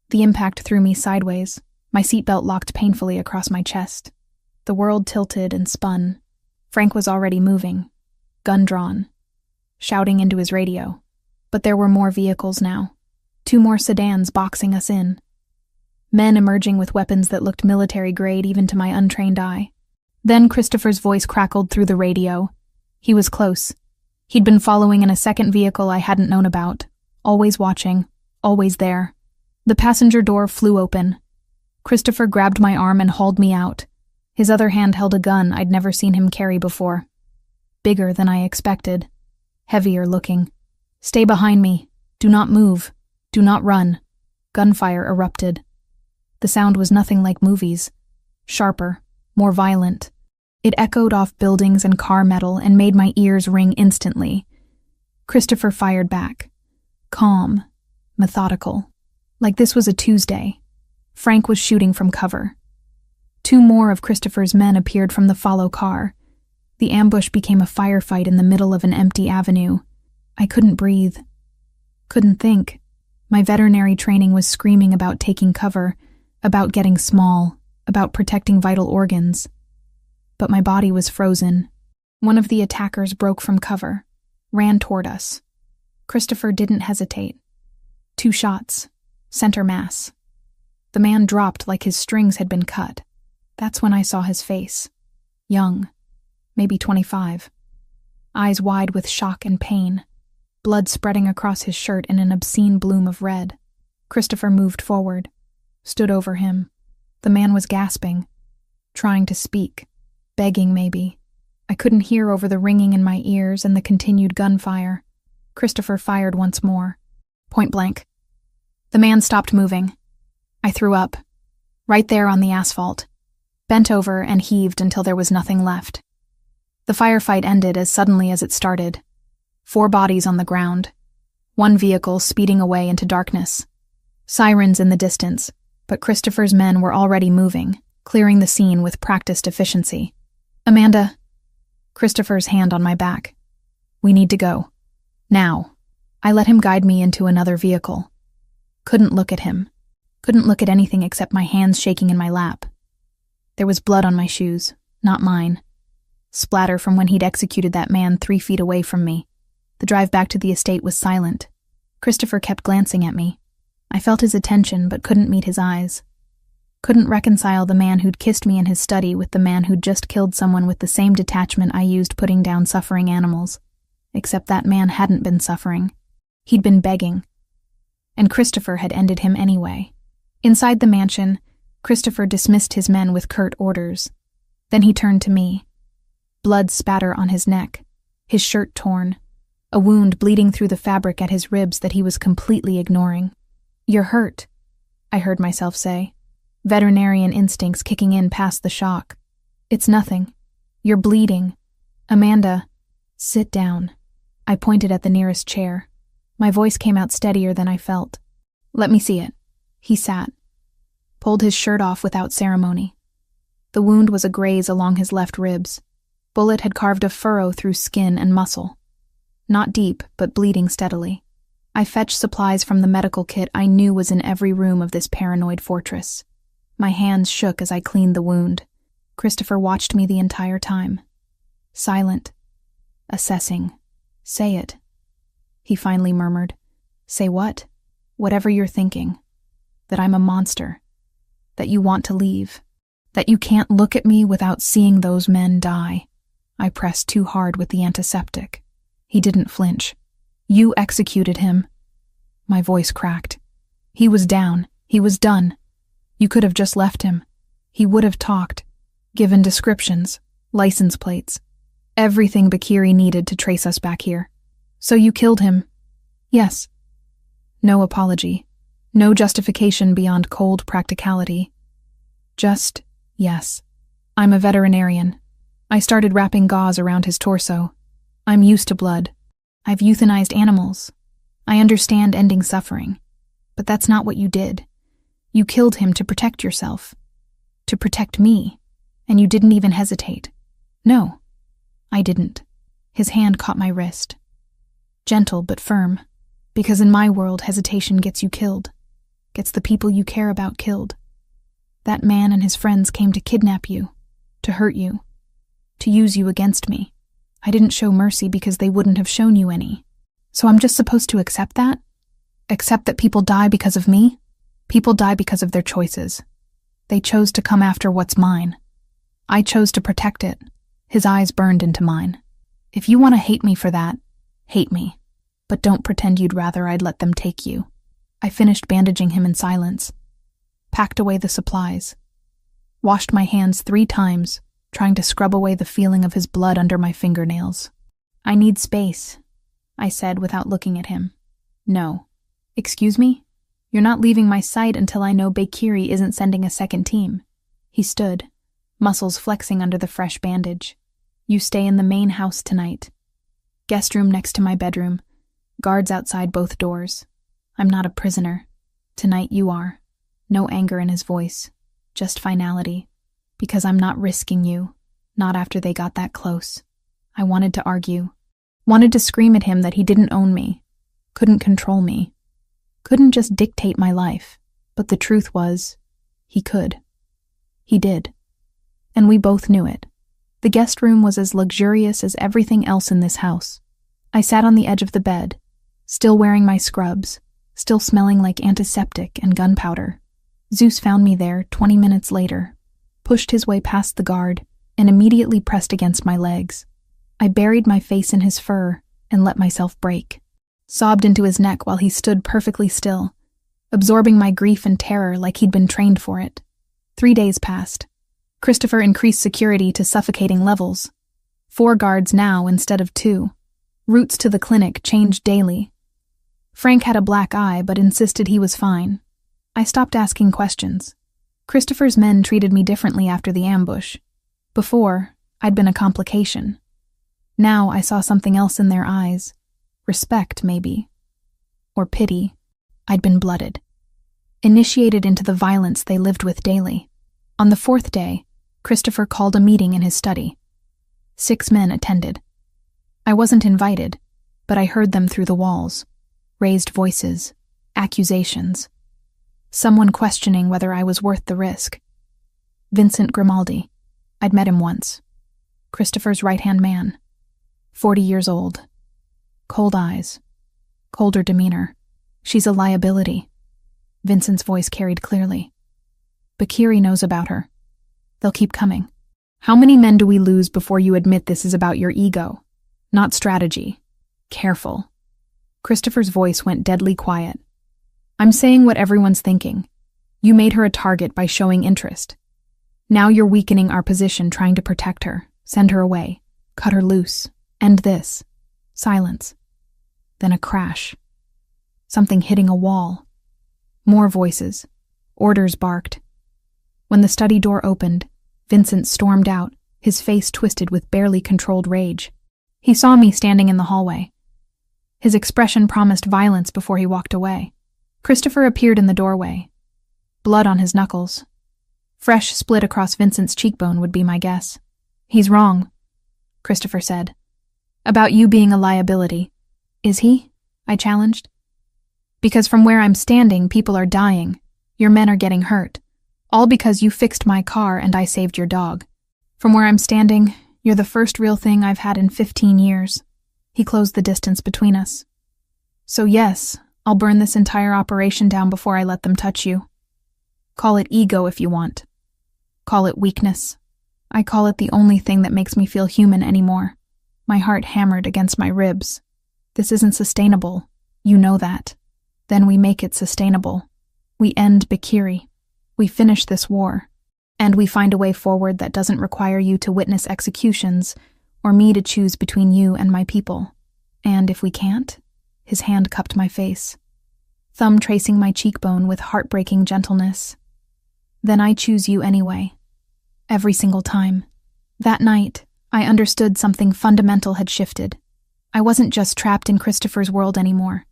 The impact threw me sideways. My seatbelt locked painfully across my chest. The world tilted and spun. Frank was already moving, gun drawn, shouting into his radio. But there were more vehicles now. 2 more sedans boxing us in. Men emerging with weapons that looked military-grade even to my untrained eye. Then Christopher's voice crackled through the radio. He was close. He'd been following in a second vehicle I hadn't known about. Always watching. Always there. The passenger door flew open. Christopher grabbed my arm and hauled me out. His other hand held a gun I'd never seen him carry before. Bigger than I expected. Heavier looking. Stay behind me. Do not move. Do not run. Gunfire erupted. The sound was nothing like movies. Sharper. More violent. It echoed off buildings and car metal and made my ears ring instantly. Christopher fired back. Calm. Methodical. Like this was a Tuesday. Frank was shooting from cover. 2 more of Christopher's men appeared from the follow car. The ambush became a firefight in the middle of an empty avenue. I couldn't breathe. Couldn't think. My veterinary training was screaming about taking cover, about getting small, about protecting vital organs. But my body was frozen. One of the attackers broke from cover, ran toward us. Christopher didn't hesitate. 2 shots, center mass. The man dropped like his strings had been cut. That's when I saw his face. Young, maybe 25. Eyes wide with shock and pain. Blood spreading across his shirt in an obscene bloom of red. Christopher moved forward, stood over him. The man was gasping, trying to speak, begging maybe. I couldn't hear over the ringing in my ears and the continued gunfire. Christopher fired once more, point blank. The man stopped moving. I threw up, right there on the asphalt, bent over and heaved until there was nothing left. The firefight ended as suddenly as it started. 4 bodies on the ground. 1 vehicle speeding away into darkness. Sirens in the distance, but Christopher's men were already moving, clearing the scene with practiced efficiency. Amanda. Christopher's hand on my back. We need to go. Now. I let him guide me into another vehicle. Couldn't look at him. Couldn't look at anything except my hands shaking in my lap. There was blood on my shoes, not mine. Splatter from when he'd executed that man 3 feet away from me. The drive back to the estate was silent. Christopher kept glancing at me. I felt his attention but couldn't meet his eyes. Couldn't reconcile the man who'd kissed me in his study with the man who'd just killed someone with the same detachment I used putting down suffering animals. Except that man hadn't been suffering. He'd been begging. And Christopher had ended him anyway. Inside the mansion, Christopher dismissed his men with curt orders. Then he turned to me. Blood spatter on his neck, his shirt torn, a wound bleeding through the fabric at his ribs that he was completely ignoring. You're hurt, I heard myself say, veterinarian instincts kicking in past the shock. It's nothing. You're bleeding. Amanda, sit down. I pointed at the nearest chair. My voice came out steadier than I felt. Let me see it. He sat, pulled his shirt off without ceremony. The wound was a graze along his left ribs. Bullet had carved a furrow through skin and muscle. Not deep, but bleeding steadily. I fetched supplies from the medical kit I knew was in every room of this paranoid fortress. My hands shook as I cleaned the wound. Christopher watched me the entire time. Silent. Assessing. Say it. He finally murmured. Say what? Whatever you're thinking. That I'm a monster. That you want to leave. That you can't look at me without seeing those men die. I pressed too hard with the antiseptic. He didn't flinch. You executed him. My voice cracked. He was down. He was done. You could have just left him. He would have talked. Given descriptions. License plates. Everything Bakiri needed to trace us back here. So you killed him? Yes. No apology. No justification beyond cold practicality. Just, yes. I'm a veterinarian. I started wrapping gauze around his torso. I'm used to blood. I've euthanized animals. I understand ending suffering. But that's not what you did. You killed him to protect yourself. To protect me. And you didn't even hesitate. No, I didn't. His hand caught my wrist. Gentle but firm. Because in my world, hesitation gets you killed. Gets the people you care about killed. That man and his friends came to kidnap you. To hurt you. To use you against me. I didn't show mercy because they wouldn't have shown you any. So I'm just supposed to accept that? Accept that people die because of me? People die because of their choices. They chose to come after what's mine. I chose to protect it. His eyes burned into mine. If you want to hate me for that, hate me. But don't pretend you'd rather I'd let them take you. I finished bandaging him in silence. Packed away the supplies. Washed my hands 3 times, trying to scrub away the feeling of his blood under my fingernails. I need space, I said without looking at him. No. Excuse me? You're not leaving my sight until I know Bakiri isn't sending a second team. He stood, muscles flexing under the fresh bandage. You stay in the main house tonight. Guest room next to my bedroom. Guards outside both doors. I'm not a prisoner. Tonight you are. No anger in his voice. Just finality. Because I'm not risking you. Not after they got that close. I wanted to argue. Wanted to scream at him that he didn't own me. Couldn't control me. couldn't just dictate my life, but the truth was, he could. He did. And we both knew it. The guest room was as luxurious as everything else in this house. I sat on the edge of the bed, still wearing my scrubs, still smelling like antiseptic and gunpowder. Zeus found me there 20 minutes later, pushed his way past the guard, and immediately pressed against my legs. I buried my face in his fur and let myself break. Sobbed into his neck while he stood perfectly still, absorbing my grief and terror like he'd been trained for it. 3 days passed. Christopher increased security to suffocating levels. 4 guards now instead of 2. Routes to the clinic changed daily. Frank had a black eye but insisted he was fine. I stopped asking questions. Christopher's men treated me differently after the ambush. Before, I'd been a complication. Now I saw something else in their eyes. Respect, maybe. Or pity. I'd been blooded. Initiated into the violence they lived with daily. On the 4th day, Christopher called a meeting in his study. 6 men attended. I wasn't invited, but I heard them through the walls. Raised voices, accusations. Someone questioning whether I was worth the risk. Vincent Grimaldi. I'd met him once. Christopher's right-hand man. 40 years old. Cold eyes. Colder demeanor. She's a liability. Vincent's voice carried clearly. Bakiri knows about her. They'll keep coming. How many men do we lose before you admit this is about your ego? Not strategy. Careful. Christopher's voice went deadly quiet. I'm saying what everyone's thinking. You made her a target by showing interest. Now you're weakening our position trying to protect her, send her away, cut her loose, end this. Silence. Then a crash. Something hitting a wall. More voices. Orders barked. When the study door opened, Vincent stormed out, his face twisted with barely controlled rage. He saw me standing in the hallway. His expression promised violence before he walked away. Christopher appeared in the doorway. Blood on his knuckles. Fresh split across Vincent's cheekbone would be my guess. He's wrong, Christopher said. About you being a liability. Is he? I challenged. Because from where I'm standing, people are dying. Your men are getting hurt. All because you fixed my car and I saved your dog. From where I'm standing, you're the first real thing I've had in 15 years. He closed the distance between us. So yes, I'll burn this entire operation down before I let them touch you. Call it ego if you want. Call it weakness. I call it the only thing that makes me feel human anymore. My heart hammered against my ribs. This isn't sustainable. You know that. Then we make it sustainable. We end Bakiri. We finish this war. And we find a way forward that doesn't require you to witness executions or me to choose between you and my people. And if we can't, his hand cupped my face, thumb tracing my cheekbone with heartbreaking gentleness. Then I choose you anyway. Every single time. That night, I understood something fundamental had shifted. I wasn't just trapped in Christopher's world anymore.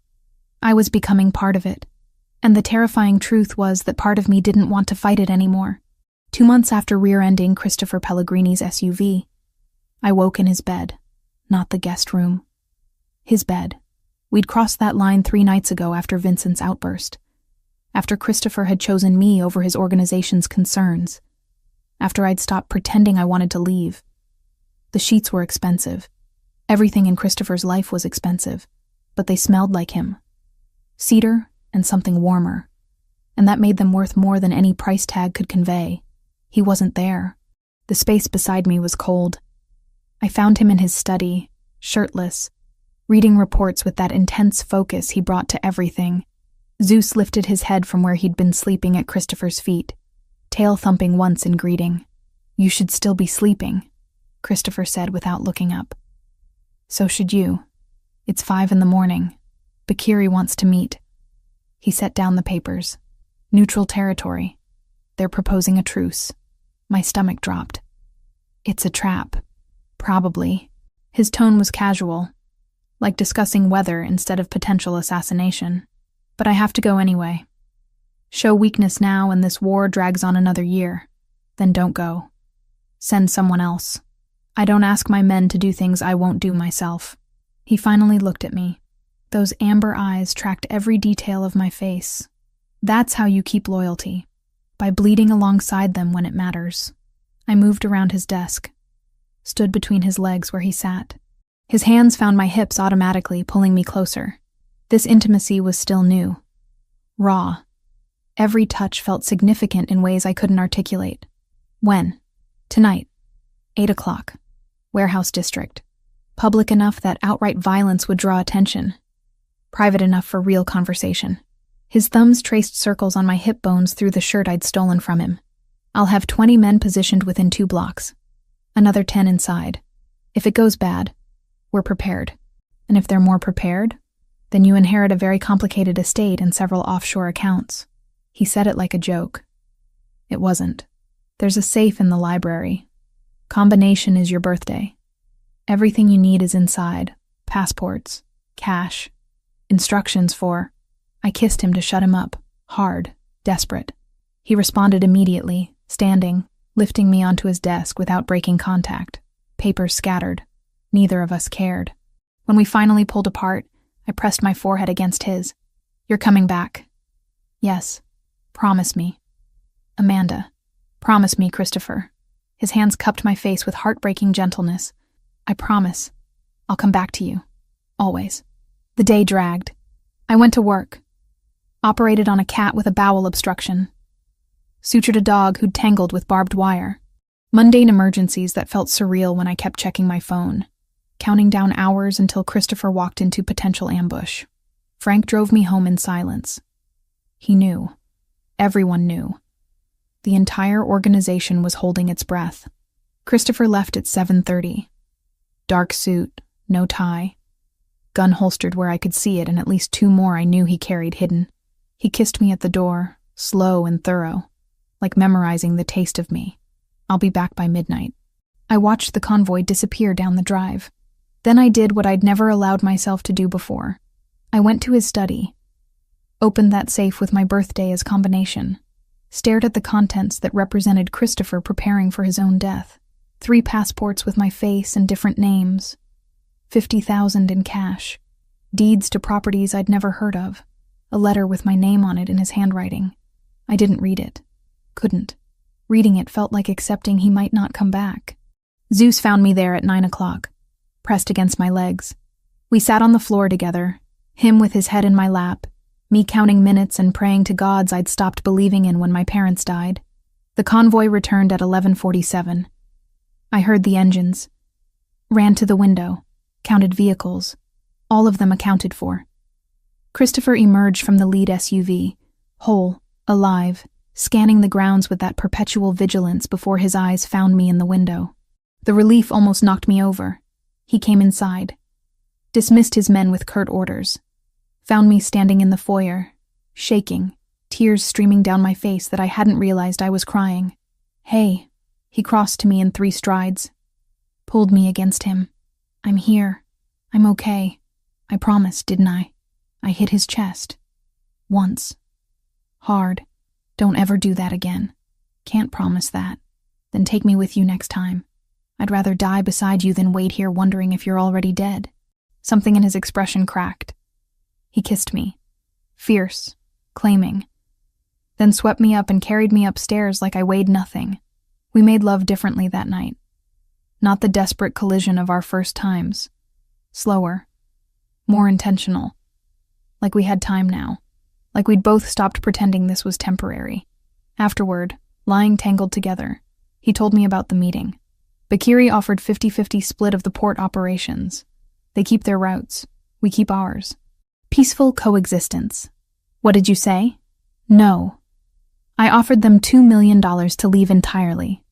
I was becoming part of it. And the terrifying truth was that part of me didn't want to fight it anymore. 2 months after rear-ending Christopher Pellegrini's SUV, I woke in his bed, not the guest room. His bed. We'd crossed that line 3 nights ago after Vincent's outburst. After Christopher had chosen me over his organization's concerns. After I'd stopped pretending I wanted to leave. The sheets were expensive. Everything in Christopher's life was expensive, but they smelled like him. Cedar and something warmer. And that made them worth more than any price tag could convey. He wasn't there. The space beside me was cold. I found him in his study, shirtless, reading reports with that intense focus he brought to everything. Zeus lifted his head from where he'd been sleeping at Christopher's feet, tail thumping once in greeting. You should still be sleeping, Christopher said without looking up. So should you. It's 5 a.m. Bakiri wants to meet. He set down the papers. Neutral territory. They're proposing a truce. My stomach dropped. It's a trap. Probably. His tone was casual, like discussing weather instead of potential assassination. But I have to go anyway. Show weakness now and this war drags on another year. Then don't go. Send someone else. I don't ask my men to do things I won't do myself. He finally looked at me. Those amber eyes tracked every detail of my face. That's how you keep loyalty, by bleeding alongside them when it matters. I moved around his desk, stood between his legs where he sat. His hands found my hips automatically, pulling me closer. This intimacy was still new, raw. Every touch felt significant in ways I couldn't articulate. When? Tonight. 8 o'clock. Warehouse district. Public enough that outright violence would draw attention. Private enough for real conversation. His thumbs traced circles on my hip bones through the shirt I'd stolen from him. I'll have 20 men positioned within 2 blocks. Another 10 inside. If it goes bad, we're prepared. And if they're more prepared, then you inherit a very complicated estate and several offshore accounts. He said it like a joke. It wasn't. There's a safe in the library. Combination is your birthday. Everything you need is inside. Passports, cash, instructions for... I kissed him to shut him up, hard, desperate. He responded immediately, standing, lifting me onto his desk without breaking contact. Papers scattered. Neither of us cared. When we finally pulled apart, I pressed my forehead against his. You're coming back. Yes. Promise me. Amanda. Promise me, Christopher. His hands cupped my face with heartbreaking gentleness. I promise. I'll come back to you. Always. The day dragged. I went to work. Operated on a cat with a bowel obstruction. Sutured a dog who'd tangled with barbed wire. Mundane emergencies that felt surreal when I kept checking my phone. Counting down hours until Christopher walked into potential ambush. Frank drove me home in silence. He knew. Everyone knew. The entire organization was holding its breath. Christopher left at 7:30. Dark suit, no tie. Gun holstered where I could see it, and at least 2 more I knew he carried hidden. He kissed me at the door, slow and thorough, like memorizing the taste of me. I'll be back by midnight. I watched the convoy disappear down the drive. Then I did what I'd never allowed myself to do before. I went to his study, opened that safe with my birthday as combination, stared at the contents that represented Christopher preparing for his own death. 3 passports with my face and different names. 50,000 in cash. Deeds to properties I'd never heard of. A letter with my name on it in his handwriting. I didn't read it. Couldn't. Reading it felt like accepting he might not come back. Zeus found me there at 9 o'clock, pressed against my legs. We sat on the floor together, him with his head in my lap, me counting minutes and praying to gods I'd stopped believing in when my parents died. The convoy returned at 11:47. I heard the engines. Ran to the window, counted vehicles, all of them accounted for. Christopher emerged from the lead SUV, whole, alive, scanning the grounds with that perpetual vigilance before his eyes found me in the window. The relief almost knocked me over. He came inside, dismissed his men with curt orders, found me standing in the foyer, shaking, tears streaming down my face that I hadn't realized I was crying. Hey, he crossed to me in 3 strides, pulled me against him. I'm here. I'm okay. I promised, didn't I? I hit his chest. Once. Hard. Don't ever do that again. Can't promise that. Then take me with you next time. I'd rather die beside you than wait here wondering if you're already dead. Something in his expression cracked. He kissed me. Fierce. Claiming. Then swept me up and carried me upstairs like I weighed nothing. We made love differently that night. Not the desperate collision of our first times. Slower. More intentional. Like we had time now. Like we'd both stopped pretending this was temporary. Afterward, lying tangled together, he told me about the meeting. Bakiri offered 50-50 split of the port operations. They keep their routes. We keep ours. Peaceful coexistence. What did you say? No. I offered them $2 million to leave entirely.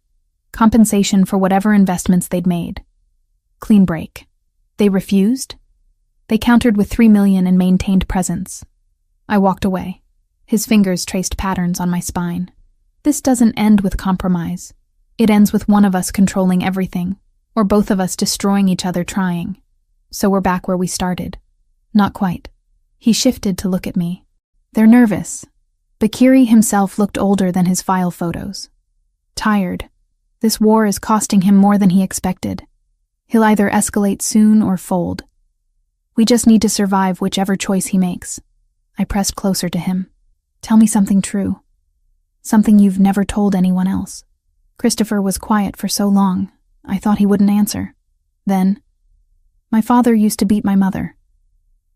Compensation for whatever investments they'd made. Clean break. They refused? They countered with $3 million and maintained presence. I walked away. His fingers traced patterns on my spine. This doesn't end with compromise. It ends with one of us controlling everything, or both of us destroying each other trying. So we're back where we started. Not quite. He shifted to look at me. They're nervous. Bakiri himself looked older than his file photos. Tired. This war is costing him more than he expected. He'll either escalate soon or fold. We just need to survive whichever choice he makes. I pressed closer to him. Tell me something true. Something you've never told anyone else. Christopher was quiet for so long, I thought he wouldn't answer. Then, my father used to beat my mother.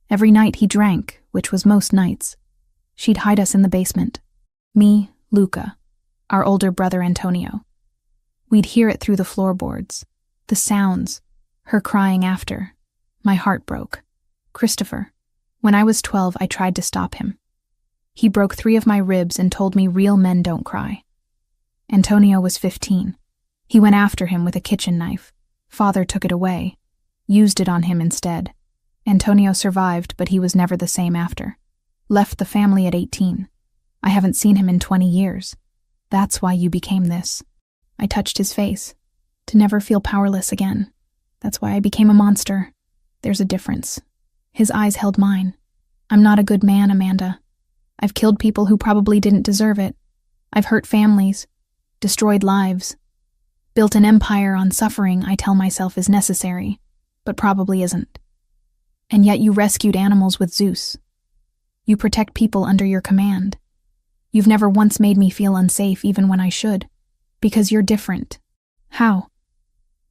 Every night he drank, which was most nights. She'd hide us in the basement. Me, Luca, our older brother Antonio. We'd hear it through the floorboards. The sounds, her crying after. My heart broke. Christopher. When I was 12, I tried to stop him. He broke 3 of my ribs and told me real men don't cry. Antonio was 15. He went after him with a kitchen knife. Father took it away, used it on him instead. Antonio survived, but he was never the same after. Left the family at 18. I haven't seen him in 20 years. That's why you became this. I touched his face, to never feel powerless again. That's why I became a monster. There's a difference. His eyes held mine. I'm not a good man, Amanda. I've killed people who probably didn't deserve it. I've hurt families, destroyed lives, built an empire on suffering I tell myself is necessary, but probably isn't. And yet you rescued animals with Zeus. You protect people under your command. You've never once made me feel unsafe even when I should. Because you're different. How?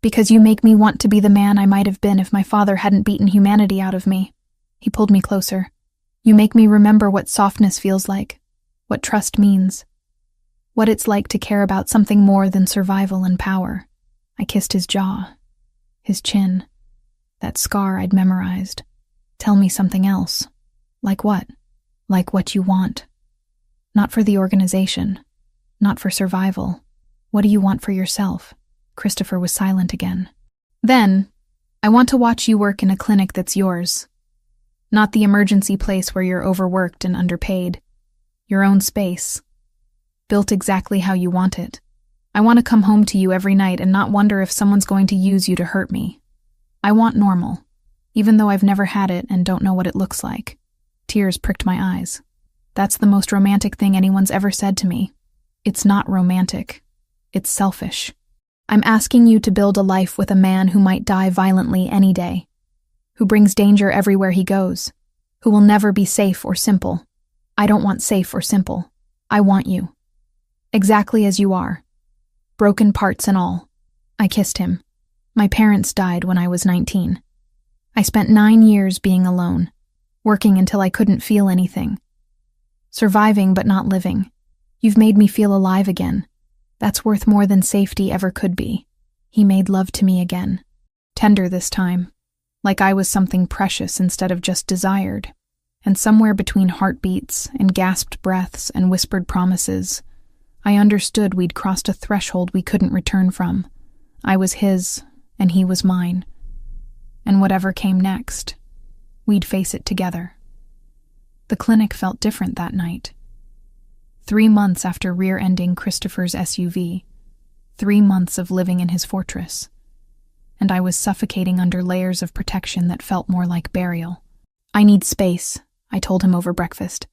Because you make me want to be the man I might have been if my father hadn't beaten humanity out of me. He pulled me closer. You make me remember what softness feels like, what trust means, what it's like to care about something more than survival and power. I kissed his jaw, his chin, that scar I'd memorized. Tell me something else. Like what? Like what you want. Not for the organization, not for survival. What do you want for yourself? Christopher was silent again. Then, I want to watch you work in a clinic that's yours. Not the emergency place where you're overworked and underpaid. Your own space. Built exactly how you want it. I want to come home to you every night and not wonder if someone's going to use you to hurt me. I want normal, even though I've never had it and don't know what it looks like. Tears pricked my eyes. That's the most romantic thing anyone's ever said to me. It's not romantic. It's selfish. I'm asking you to build a life with a man who might die violently any day, who brings danger everywhere he goes, who will never be safe or simple. I don't want safe or simple. I want you. Exactly as you are. Broken parts and all. I kissed him. My parents died when I was 19. I spent 9 years being alone, working until I couldn't feel anything. Surviving but not living. You've made me feel alive again. That's worth more than safety ever could be. He made love to me again. Tender this time. Like I was something precious instead of just desired. And somewhere between heartbeats and gasped breaths and whispered promises, I understood we'd crossed a threshold we couldn't return from. I was his, and he was mine. And whatever came next, we'd face it together. The clinic felt different that night. 3 months after rear-ending Christopher's SUV, 3 months of living in his fortress, and I was suffocating under layers of protection that felt more like burial. I need space, I told him over breakfast.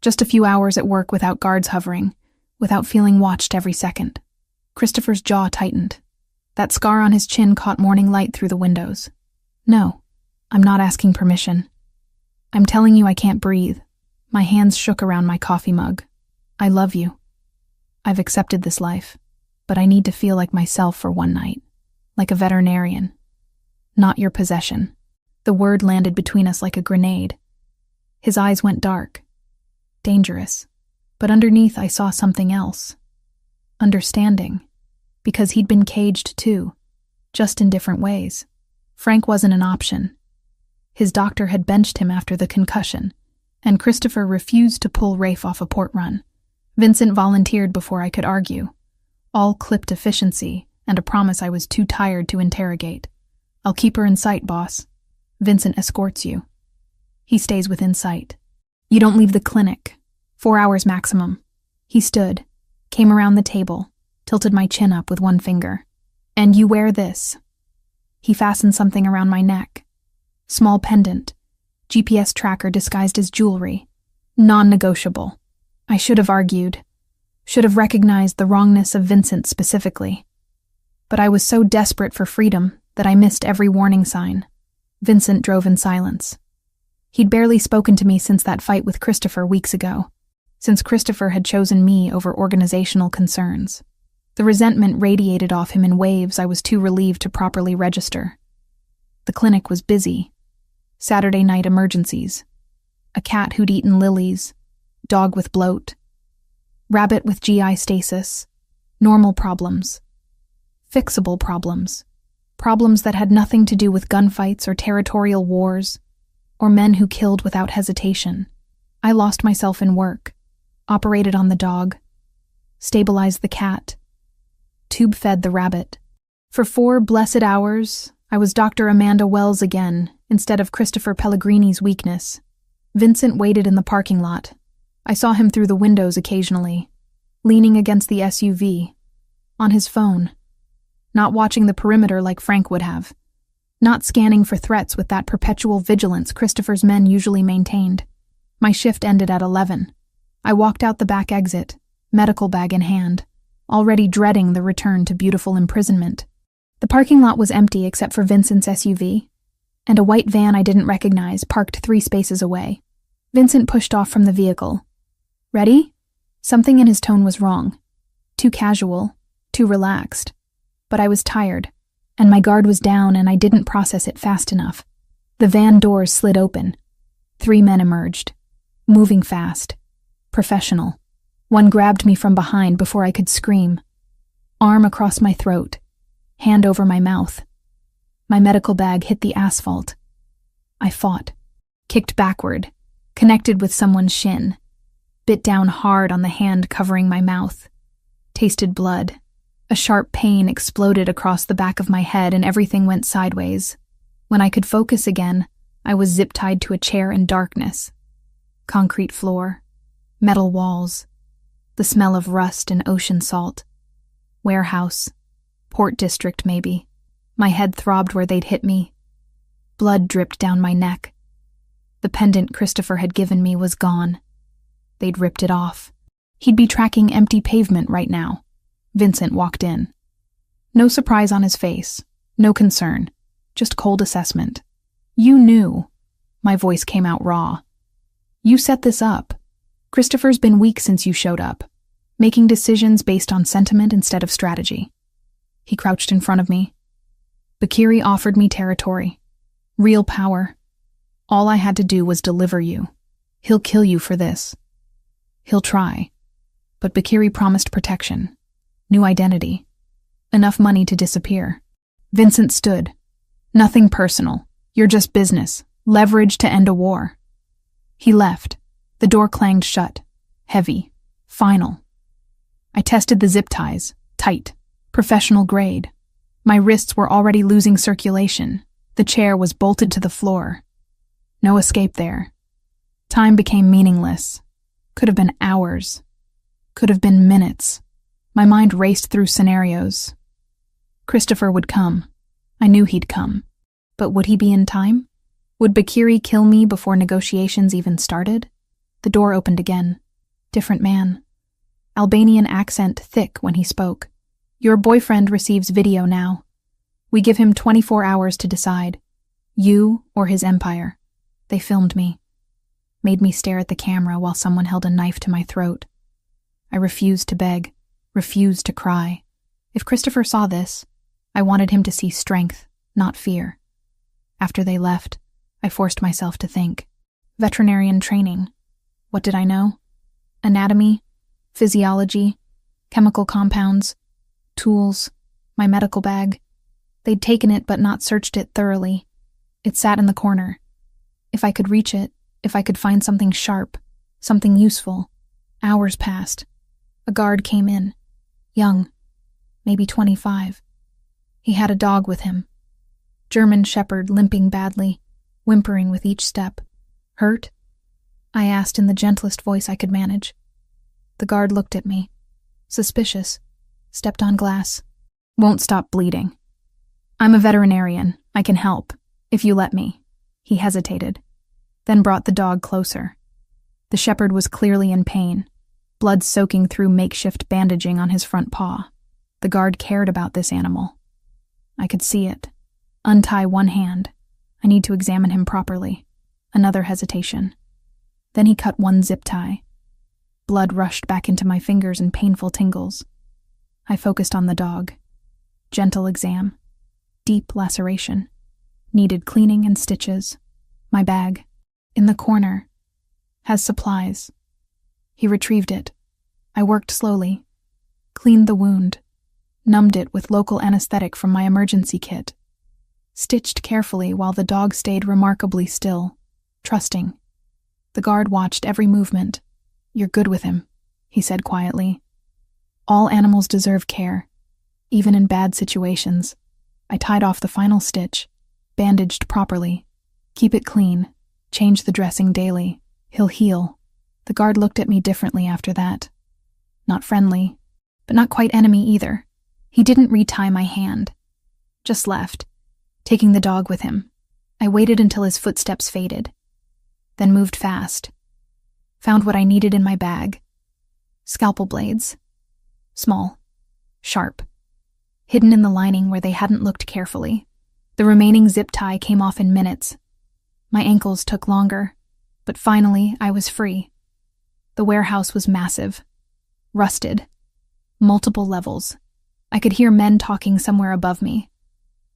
Just a few hours at work without guards hovering, without feeling watched every second. Christopher's jaw tightened. That scar on his chin caught morning light through the windows. No, I'm not asking permission. I'm telling you I can't breathe. My hands shook around my coffee mug. I love you. I've accepted this life, but I need to feel like myself for one night, like a veterinarian. Not your possession. The word landed between us like a grenade. His eyes went dark. Dangerous. But underneath I saw something else. Understanding. Because he'd been caged too, just in different ways. Frank wasn't an option. His doctor had benched him after the concussion, and Christopher refused to pull Rafe off a port run. Vincent volunteered before I could argue. All clipped efficiency and a promise I was too tired to interrogate. I'll keep her in sight, boss. Vincent escorts you. He stays within sight. You don't leave the clinic. 4 hours maximum. He stood, came around the table, tilted my chin up with one finger. And you wear this. He fastened something around my neck. Small pendant. GPS tracker disguised as jewelry. Non-negotiable. I should have argued. Should have recognized the wrongness of Vincent specifically. But I was so desperate for freedom that I missed every warning sign. Vincent drove in silence. He'd barely spoken to me since that fight with Christopher weeks ago, since Christopher had chosen me over organizational concerns. The resentment radiated off him in waves I was too relieved to properly register. The clinic was busy. Saturday night emergencies. A cat who'd eaten lilies, dog with bloat, rabbit with GI stasis, normal problems, fixable problems, problems that had nothing to do with gunfights or territorial wars, or men who killed without hesitation. I lost myself in work, operated on the dog, stabilized the cat, tube-fed the rabbit. For 4 blessed hours, I was Dr. Amanda Wells again, instead of Christopher Pellegrini's weakness. Vincent waited in the parking lot. I saw him through the windows occasionally, leaning against the SUV, on his phone, not watching the perimeter like Frank would have, not scanning for threats with that perpetual vigilance Christopher's men usually maintained. My shift ended at 11. I walked out the back exit, medical bag in hand, already dreading the return to beautiful imprisonment. The parking lot was empty except for Vincent's SUV, and a white van I didn't recognize parked 3 spaces away. Vincent pushed off from the vehicle. Ready? Something in his tone was wrong. Too casual, too relaxed. But I was tired, and my guard was down and I didn't process it fast enough. The van doors slid open. 3 men emerged, moving fast, professional. One grabbed me from behind before I could scream. Arm across my throat, hand over my mouth. My medical bag hit the asphalt. I fought, kicked backward, connected with someone's shin, bit down hard on the hand covering my mouth, tasted blood. A sharp pain exploded across the back of my head and everything went sideways. When I could focus again, I was zip-tied to a chair in darkness. Concrete floor, metal walls, the smell of rust and ocean salt. Warehouse, port district maybe. My head throbbed where they'd hit me. Blood dripped down my neck. The pendant Christopher had given me was gone. They'd ripped it off. He'd be tracking empty pavement right now. Vincent walked in. No surprise on his face, no concern, just cold assessment. You knew. My voice came out raw. You set this up. Christopher's been weak since you showed up, making decisions based on sentiment instead of strategy. He crouched in front of me. Bakiri offered me territory, real power. All I had to do was deliver you. He'll kill you for this. He'll try. But Bakiri promised protection. New identity. Enough money to disappear. Vincent stood. Nothing personal. You're just business. Leverage to end a war. He left. The door clanged shut. Heavy. Final. I tested the zip ties. Tight. Professional grade. My wrists were already losing circulation. The chair was bolted to the floor. No escape there. Time became meaningless. Could have been hours. Could have been minutes. My mind raced through scenarios. Christopher would come. I knew he'd come. But would he be in time? Would Bakiri kill me before negotiations even started? The door opened again. Different man. Albanian accent thick when he spoke. Your boyfriend receives video now. We give him 24 hours to decide. You or his empire. They filmed me. Made me stare at the camera while someone held a knife to my throat. I refused to beg. Refused to cry. If Christopher saw this, I wanted him to see strength, not fear. After they left, I forced myself to think. Veterinarian training. What did I know? Anatomy, physiology, chemical compounds, tools, my medical bag. They'd taken it but not searched it thoroughly. It sat in the corner. If I could reach it, if I could find something sharp, something useful. Hours passed. A guard came in. Young, maybe 25. He had a dog with him. German shepherd limping badly, whimpering with each step. Hurt? I asked in the gentlest voice I could manage. The guard looked at me. Suspicious. Stepped on glass. Won't stop bleeding. I'm a veterinarian. I can help, if you let me. He hesitated, then brought the dog closer. The shepherd was clearly in pain. Blood soaking through makeshift bandaging on his front paw. The guard cared about this animal. I could see it. Untie one hand. I need to examine him properly. Another hesitation. Then he cut one zip tie. Blood rushed back into my fingers in painful tingles. I focused on the dog. Gentle exam. Deep laceration. Needed cleaning and stitches. My bag. In the corner. Has supplies. He retrieved it. I worked slowly. Cleaned the wound. Numbed it with local anesthetic from my emergency kit. Stitched carefully while the dog stayed remarkably still, trusting. The guard watched every movement. "You're good with him," he said quietly. "All animals deserve care, even in bad situations." I tied off the final stitch, bandaged properly. "Keep it clean. Change the dressing daily. He'll heal." The guard looked at me differently after that. Not friendly, but not quite enemy either. He didn't retie my hand. Just left, taking the dog with him. I waited until his footsteps faded, then moved fast. Found what I needed in my bag. Scalpel blades. Small. Sharp. Hidden in the lining where they hadn't looked carefully. The remaining zip tie came off in minutes. My ankles took longer, but finally I was free. The warehouse was massive. Rusted. Multiple levels. I could hear men talking somewhere above me.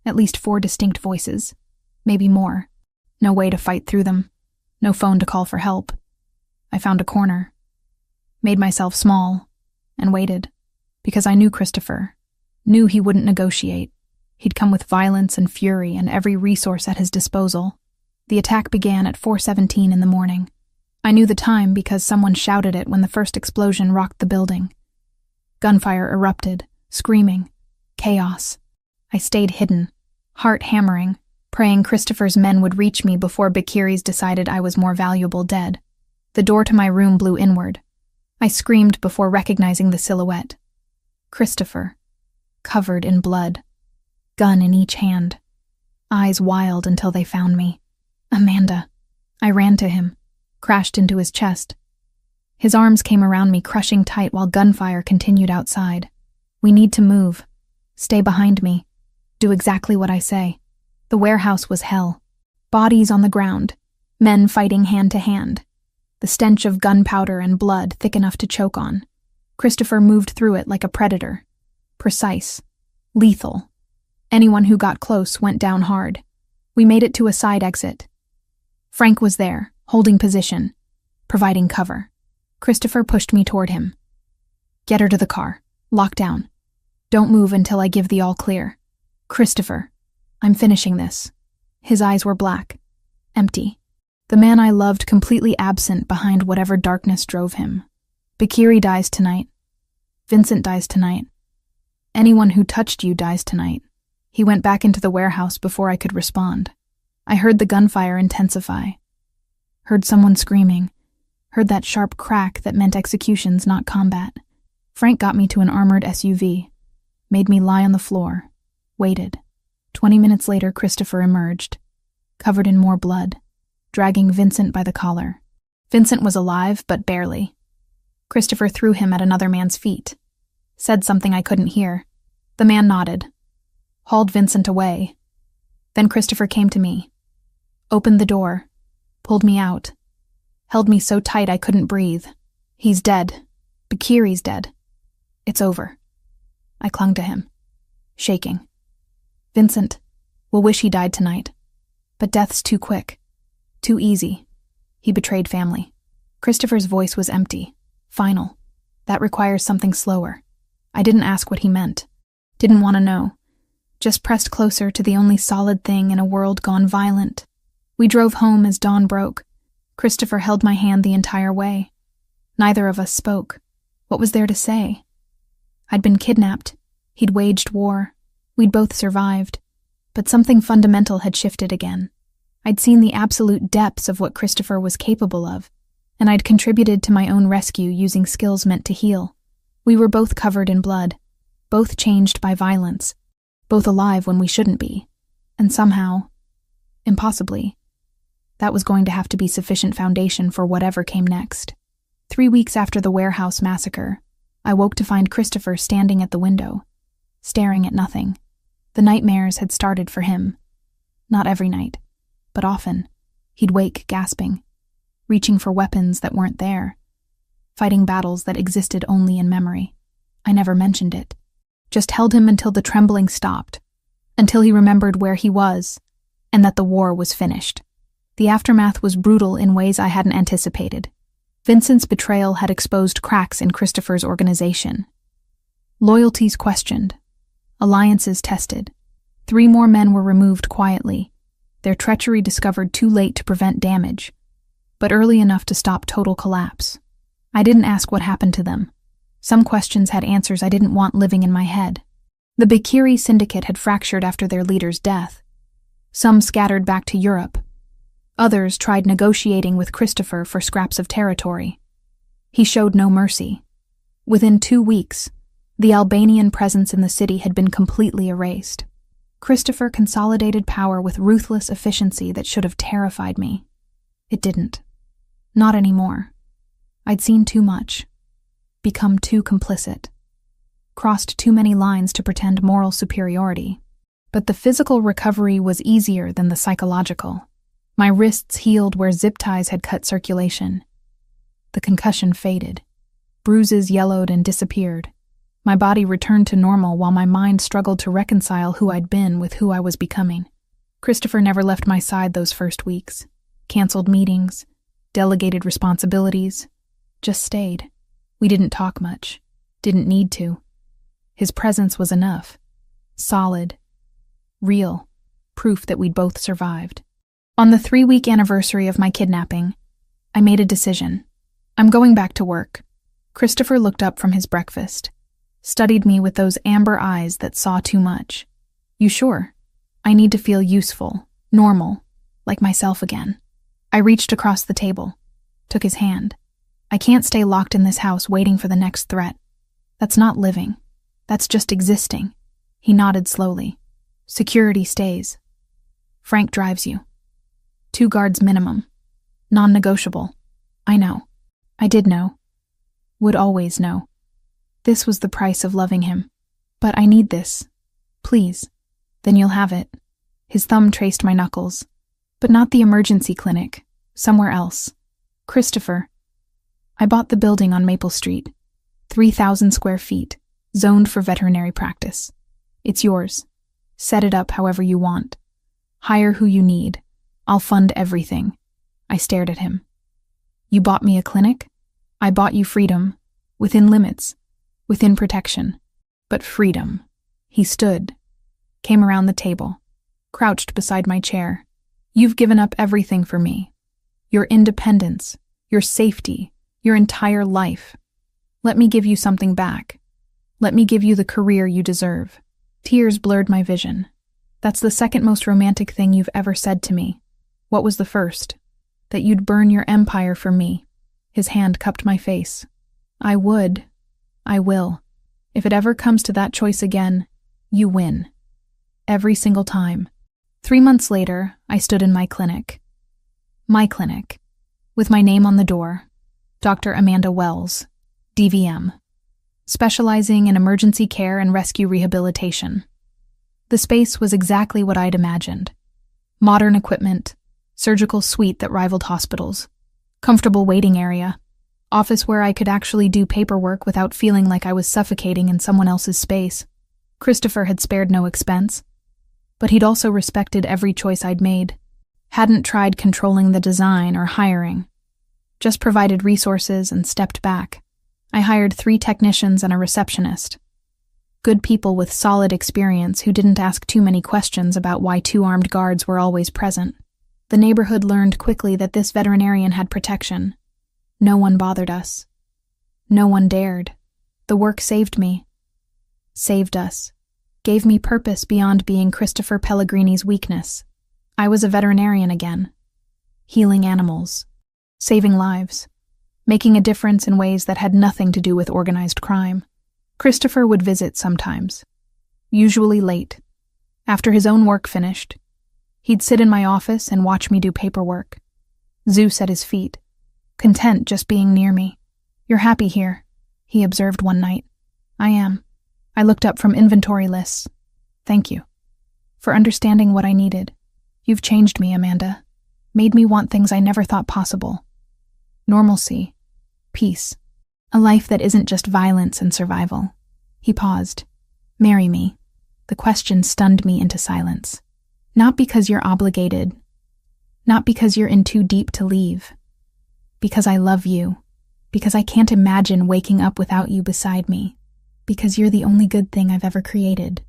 At least 4 distinct voices. Maybe more. No way to fight through them. No phone to call for help. I found a corner. Made myself small. And waited. Because I knew Christopher. Knew he wouldn't negotiate. He'd come with violence and fury and every resource at his disposal. The attack began at 4:17 in the morning. I knew the time because someone shouted it when the first explosion rocked the building. Gunfire erupted, screaming. Chaos. I stayed hidden, heart hammering, praying Christopher's men would reach me before Bakiri's decided I was more valuable dead. The door to my room blew inward. I screamed before recognizing the silhouette. Christopher, covered in blood, gun in each hand, eyes wild until they found me. Amanda. I ran to him, crashed into his chest. His arms came around me, crushing tight while gunfire continued outside. "We need to move. Stay behind me. Do exactly what I say." The warehouse was hell. Bodies on the ground, men fighting hand to hand. The stench of gunpowder and blood thick enough to choke on. Christopher moved through it like a predator. Precise. Lethal. Anyone who got close went down hard. We made it to a side exit. Frank was there, holding position, providing cover. Christopher pushed me toward him. "Get her to the car. Lock down. Don't move until I give the all clear." "Christopher, I'm finishing this." His eyes were black, empty. The man I loved completely absent behind whatever darkness drove him. Bakiri dies tonight. Vincent dies tonight. Anyone who touched you dies tonight. He went back into the warehouse before I could respond. I heard the gunfire intensify. Heard someone screaming. Heard that sharp crack that meant executions, not combat. Frank got me to an armored SUV. Made me lie on the floor. Waited. 20 minutes later, Christopher emerged, covered in more blood, dragging Vincent by the collar. Vincent was alive, but barely. Christopher threw him at another man's feet. Said something I couldn't hear. The man nodded. Hauled Vincent away. Then Christopher came to me. Opened the door. Pulled me out. Held me so tight I couldn't breathe. "He's dead. Bakiri's dead. It's over." I clung to him, shaking. "Vincent, we'll wish he died tonight. But death's too quick. Too easy. He betrayed family." Christopher's voice was empty, final. That requires something slower. I didn't ask what he meant. Didn't want to know. Just pressed closer to the only solid thing in a world gone violent. We drove home as dawn broke. Christopher held my hand the entire way. Neither of us spoke. What was there to say? I'd been kidnapped. He'd waged war. We'd both survived. But something fundamental had shifted again. I'd seen the absolute depths of what Christopher was capable of, and I'd contributed to my own rescue using skills meant to heal. We were both covered in blood, both changed by violence, both alive when we shouldn't be, and somehow, impossibly, that was going to have to be sufficient foundation for whatever came next. 3 weeks after the warehouse massacre, I woke to find Christopher standing at the window, staring at nothing. The nightmares had started for him. Not every night. but often, he'd wake gasping, reaching for weapons that weren't there, fighting battles that existed only in memory. I never mentioned it, just held him until the trembling stopped, until he remembered where he was, and that the war was finished. The aftermath was brutal in ways I hadn't anticipated. Vincent's betrayal had exposed cracks in Christopher's organization. Loyalties questioned, alliances tested. 3 more men were removed quietly, their treachery discovered too late to prevent damage, but early enough to stop total collapse. I didn't ask what happened to them. Some questions had answers I didn't want living in my head. The Bikiri syndicate had fractured after their leader's death. Some scattered back to Europe. Others tried negotiating with Christopher for scraps of territory. He showed no mercy. Within 2 weeks, the Albanian presence in the city had been completely erased. Christopher consolidated power with ruthless efficiency that should have terrified me. It didn't. Not anymore. I'd seen too much. Become too complicit. Crossed too many lines to pretend moral superiority. But the physical recovery was easier than the psychological. My wrists healed where zip ties had cut circulation. The concussion faded. Bruises yellowed and disappeared. My body returned to normal while my mind struggled to reconcile who I'd been with who I was becoming. Christopher never left my side those first weeks. Canceled meetings, delegated responsibilities, just stayed. We didn't talk much, didn't need to. His presence was enough. Solid. Real. Proof that we'd both survived. On the 3-week anniversary of my kidnapping, I made a decision. I'm going back to work. Christopher looked up from his breakfast, studied me with those amber eyes that saw too much. You sure? I need to feel useful, normal, like myself again. I reached across the table, took his hand. I can't stay locked in this house waiting for the next threat. That's not living. That's just existing. He nodded slowly. Security stays. Frank drives you. 2 guards minimum. Non-negotiable. I know. I did know. Would always know. This was the price of loving him. But I need this. Please. Then you'll have it. His thumb traced my knuckles. But not the emergency clinic. Somewhere else. Christopher. I bought the building on Maple Street. 3,000 square feet. Zoned for veterinary practice. It's yours. Set it up however you want. Hire who you need. I'll fund everything. I stared at him. You bought me a clinic? I bought you freedom. Within limits. Within protection. But freedom. He stood. Came around the table. Crouched beside my chair. You've given up everything for me. Your independence. Your safety. Your entire life. Let me give you something back. Let me give you the career you deserve. Tears blurred my vision. That's the second most romantic thing you've ever said to me. What was the first? That you'd burn your empire for me. His hand cupped my face. I would. I will. If it ever comes to that choice again, you win. Every single time. 3 months later, I stood in my clinic. My clinic. With my name on the door. Dr. Amanda Wells, DVM. Specializing in emergency care and rescue rehabilitation. The space was exactly what I'd imagined. Modern equipment, surgical suite that rivaled hospitals, comfortable waiting area, office where I could actually do paperwork without feeling like I was suffocating in someone else's space. Christopher had spared no expense, but he'd also respected every choice I'd made. Hadn't tried controlling the design or hiring, just provided resources and stepped back. I hired 3 technicians and a receptionist. Good people with solid experience who didn't ask too many questions about why 2 armed guards were always present. The neighborhood learned quickly that this veterinarian had protection. No one bothered us. No one dared. The work saved me. Saved us. Gave me purpose beyond being Christopher Pellegrini's weakness. I was a veterinarian again. Healing animals. Saving lives. Making a difference in ways that had nothing to do with organized crime. Christopher would visit sometimes. Usually late. After his own work finished. He'd sit in my office and watch me do paperwork. Zeus at his feet. Content just being near me. You're happy here, he observed one night. I am. I looked up from inventory lists. Thank you. For understanding what I needed. You've changed me, Amanda. Made me want things I never thought possible. Normalcy. Peace. A life that isn't just violence and survival. He paused. Marry me. The question stunned me into silence. Not because you're obligated. Not because you're in too deep to leave. Because I love you. Because I can't imagine waking up without you beside me. Because you're the only good thing I've ever created.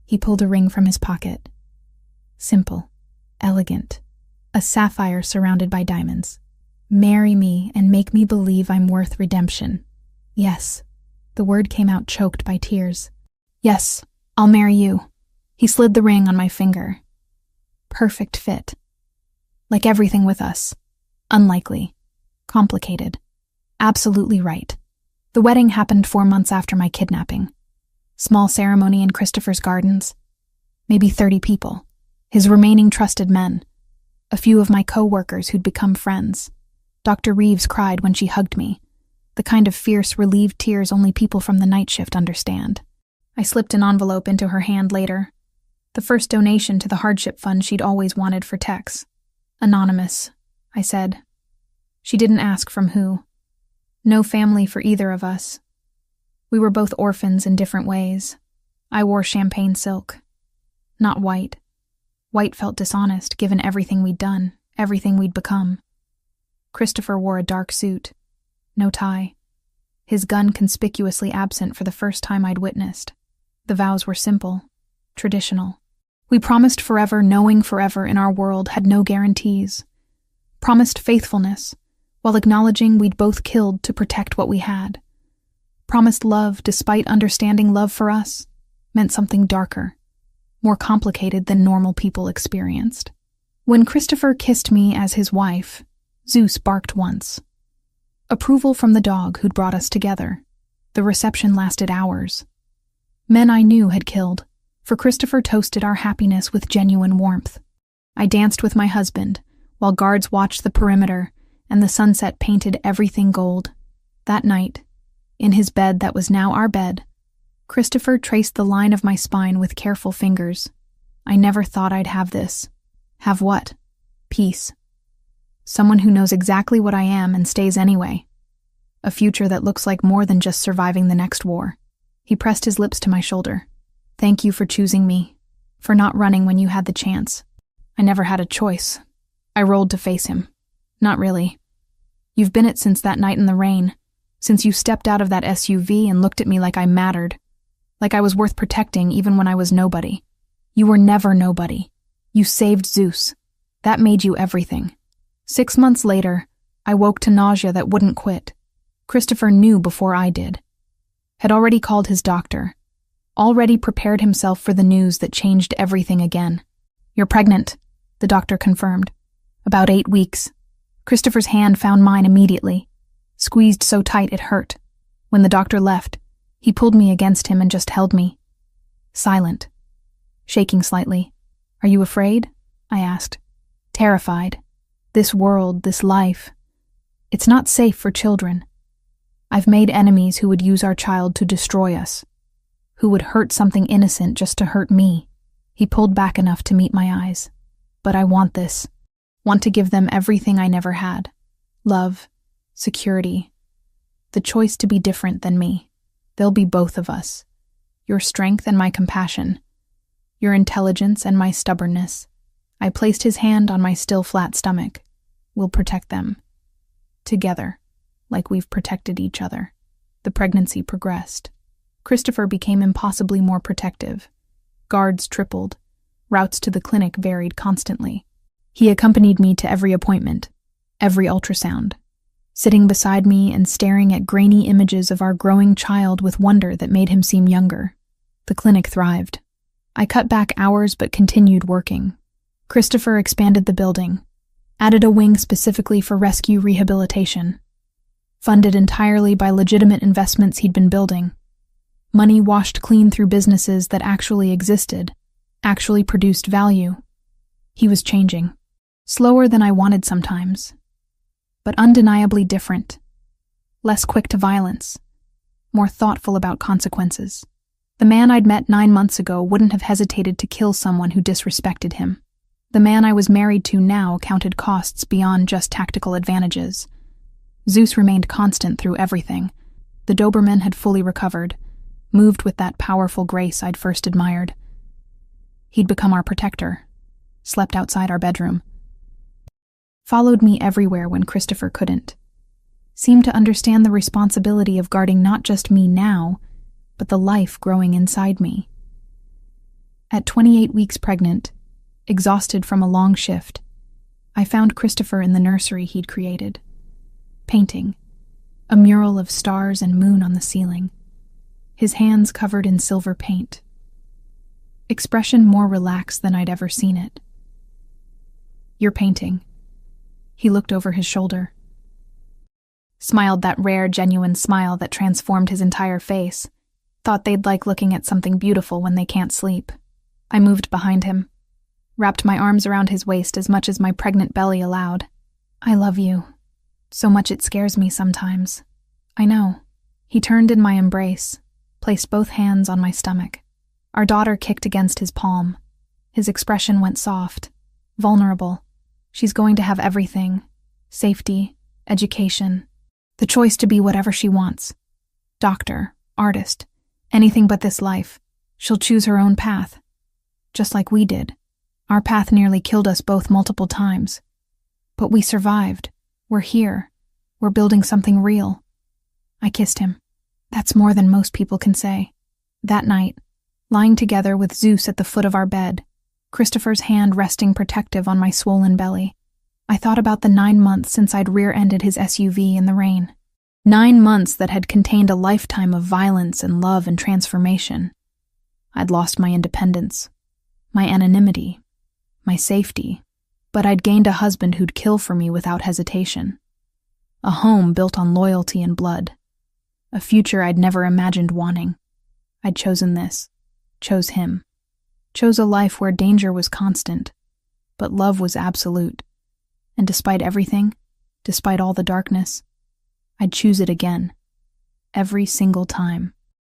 He pulled a ring from his pocket. Simple. Elegant. A sapphire surrounded by diamonds. Marry me and make me believe I'm worth redemption. Yes. The word came out choked by tears. Yes, I'll marry you. He slid the ring on my finger. Perfect fit. Like everything with us. Unlikely. Complicated. Absolutely right. The wedding happened 4 months after my kidnapping. Small ceremony in Christopher's gardens. Maybe 30 people. His remaining trusted men. A few of my co-workers who'd become friends. Dr. Reeves cried when she hugged me. The kind of fierce, relieved tears only people from the night shift understand. I slipped an envelope into her hand later. The first donation to the hardship fund she'd always wanted for Tex. Anonymous, I said. She didn't ask from who. No family for either of us. We were both orphans in different ways. I wore champagne silk. Not white. White felt dishonest given everything we'd done, everything we'd become. Christopher wore a dark suit. No tie. His gun conspicuously absent for the first time I'd witnessed. The vows were simple, traditional. We promised forever, knowing forever in our world had no guarantees. Promised faithfulness, while acknowledging we'd both killed to protect what we had. Promised love despite understanding love for us meant something darker, more complicated than normal people experienced. When Christopher kissed me as his wife, Zeus barked once. Approval from the dog who'd brought us together. The reception lasted hours. Men I knew had killed, for Christopher toasted our happiness with genuine warmth. I danced with my husband, while guards watched the perimeter, and the sunset painted everything gold. That night, in his bed that was now our bed, Christopher traced the line of my spine with careful fingers. I never thought I'd have this. Have what? Peace. Someone who knows exactly what I am and stays anyway. A future that looks like more than just surviving the next war. He pressed his lips to my shoulder. Thank you for choosing me, for not running when you had the chance. I never had a choice. I rolled to face him. Not really. You've been it since that night in the rain, since you stepped out of that SUV and looked at me like I mattered, like I was worth protecting even when I was nobody. You were never nobody. You saved Zeus. That made you everything. 6 months later, I woke to nausea that wouldn't quit. Christopher knew before I did. Had already called his doctor. Already prepared himself for the news that changed everything again. You're pregnant, the doctor confirmed. About 8 weeks. Christopher's hand found mine immediately. Squeezed so tight it hurt. When the doctor left, he pulled me against him and just held me. Silent. Shaking slightly. Are you afraid? I asked. Terrified. This world, this life. It's not safe for children. I've made enemies who would use our child to destroy us. Who would hurt something innocent just to hurt me. He pulled back enough to meet my eyes. But I want this. Want to give them everything I never had. Love. Security. The choice to be different than me. They'll be both of us. Your strength and my compassion. Your intelligence and my stubbornness. I placed his hand on my still flat stomach. We'll protect them. Together, like we've protected each other. The pregnancy progressed. Christopher became impossibly more protective. Guards tripled. Routes to the clinic varied constantly. He accompanied me to every appointment, every ultrasound, sitting beside me and staring at grainy images of our growing child with wonder that made him seem younger. The clinic thrived. I cut back hours but continued working. Christopher expanded the building, added a wing specifically for rescue rehabilitation, funded entirely by legitimate investments he'd been building. Money washed clean through businesses that actually existed, actually produced value. He was changing. Slower than I wanted sometimes, but undeniably different. Less quick to violence, more thoughtful about consequences. The man I'd met 9 months ago wouldn't have hesitated to kill someone who disrespected him. The man I was married to now counted costs beyond just tactical advantages. Zeus remained constant through everything. The Doberman had fully recovered, moved with that powerful grace I'd first admired. He'd become our protector, slept outside our bedroom, followed me everywhere when Christopher couldn't, seemed to understand the responsibility of guarding not just me now, but the life growing inside me. At 28 weeks pregnant, exhausted from a long shift, I found Christopher in the nursery he'd created, painting, a mural of stars and moon on the ceiling, his hands covered in silver paint, expression more relaxed than I'd ever seen it. "You're painting." He looked over his shoulder, smiled that rare, genuine smile that transformed his entire face. Thought they'd like looking at something beautiful when they can't sleep. I moved behind him, wrapped my arms around his waist as much as my pregnant belly allowed. "I love you. So much it scares me sometimes." "I know." He turned in my embrace, placed both hands on my stomach. Our daughter kicked against his palm. His expression went soft, vulnerable. She's going to have everything: safety, education, the choice to be whatever she wants. Doctor, artist, anything but this life. She'll choose her own path, just like we did. Our path nearly killed us both multiple times. But we survived. We're here. We're building something real. I kissed him. That's more than most people can say. That night, lying together with Zeus at the foot of our bed, Christopher's hand resting protective on my swollen belly, I thought about the 9 months since I'd rear-ended his SUV in the rain. 9 months that had contained a lifetime of violence and love and transformation. I'd lost my independence, my anonymity, my safety, but I'd gained a husband who'd kill for me without hesitation. A home built on loyalty and blood. A future I'd never imagined wanting. I'd chosen this, chose him, chose a life where danger was constant, but love was absolute. And despite everything, despite all the darkness, I'd choose it again, every single time.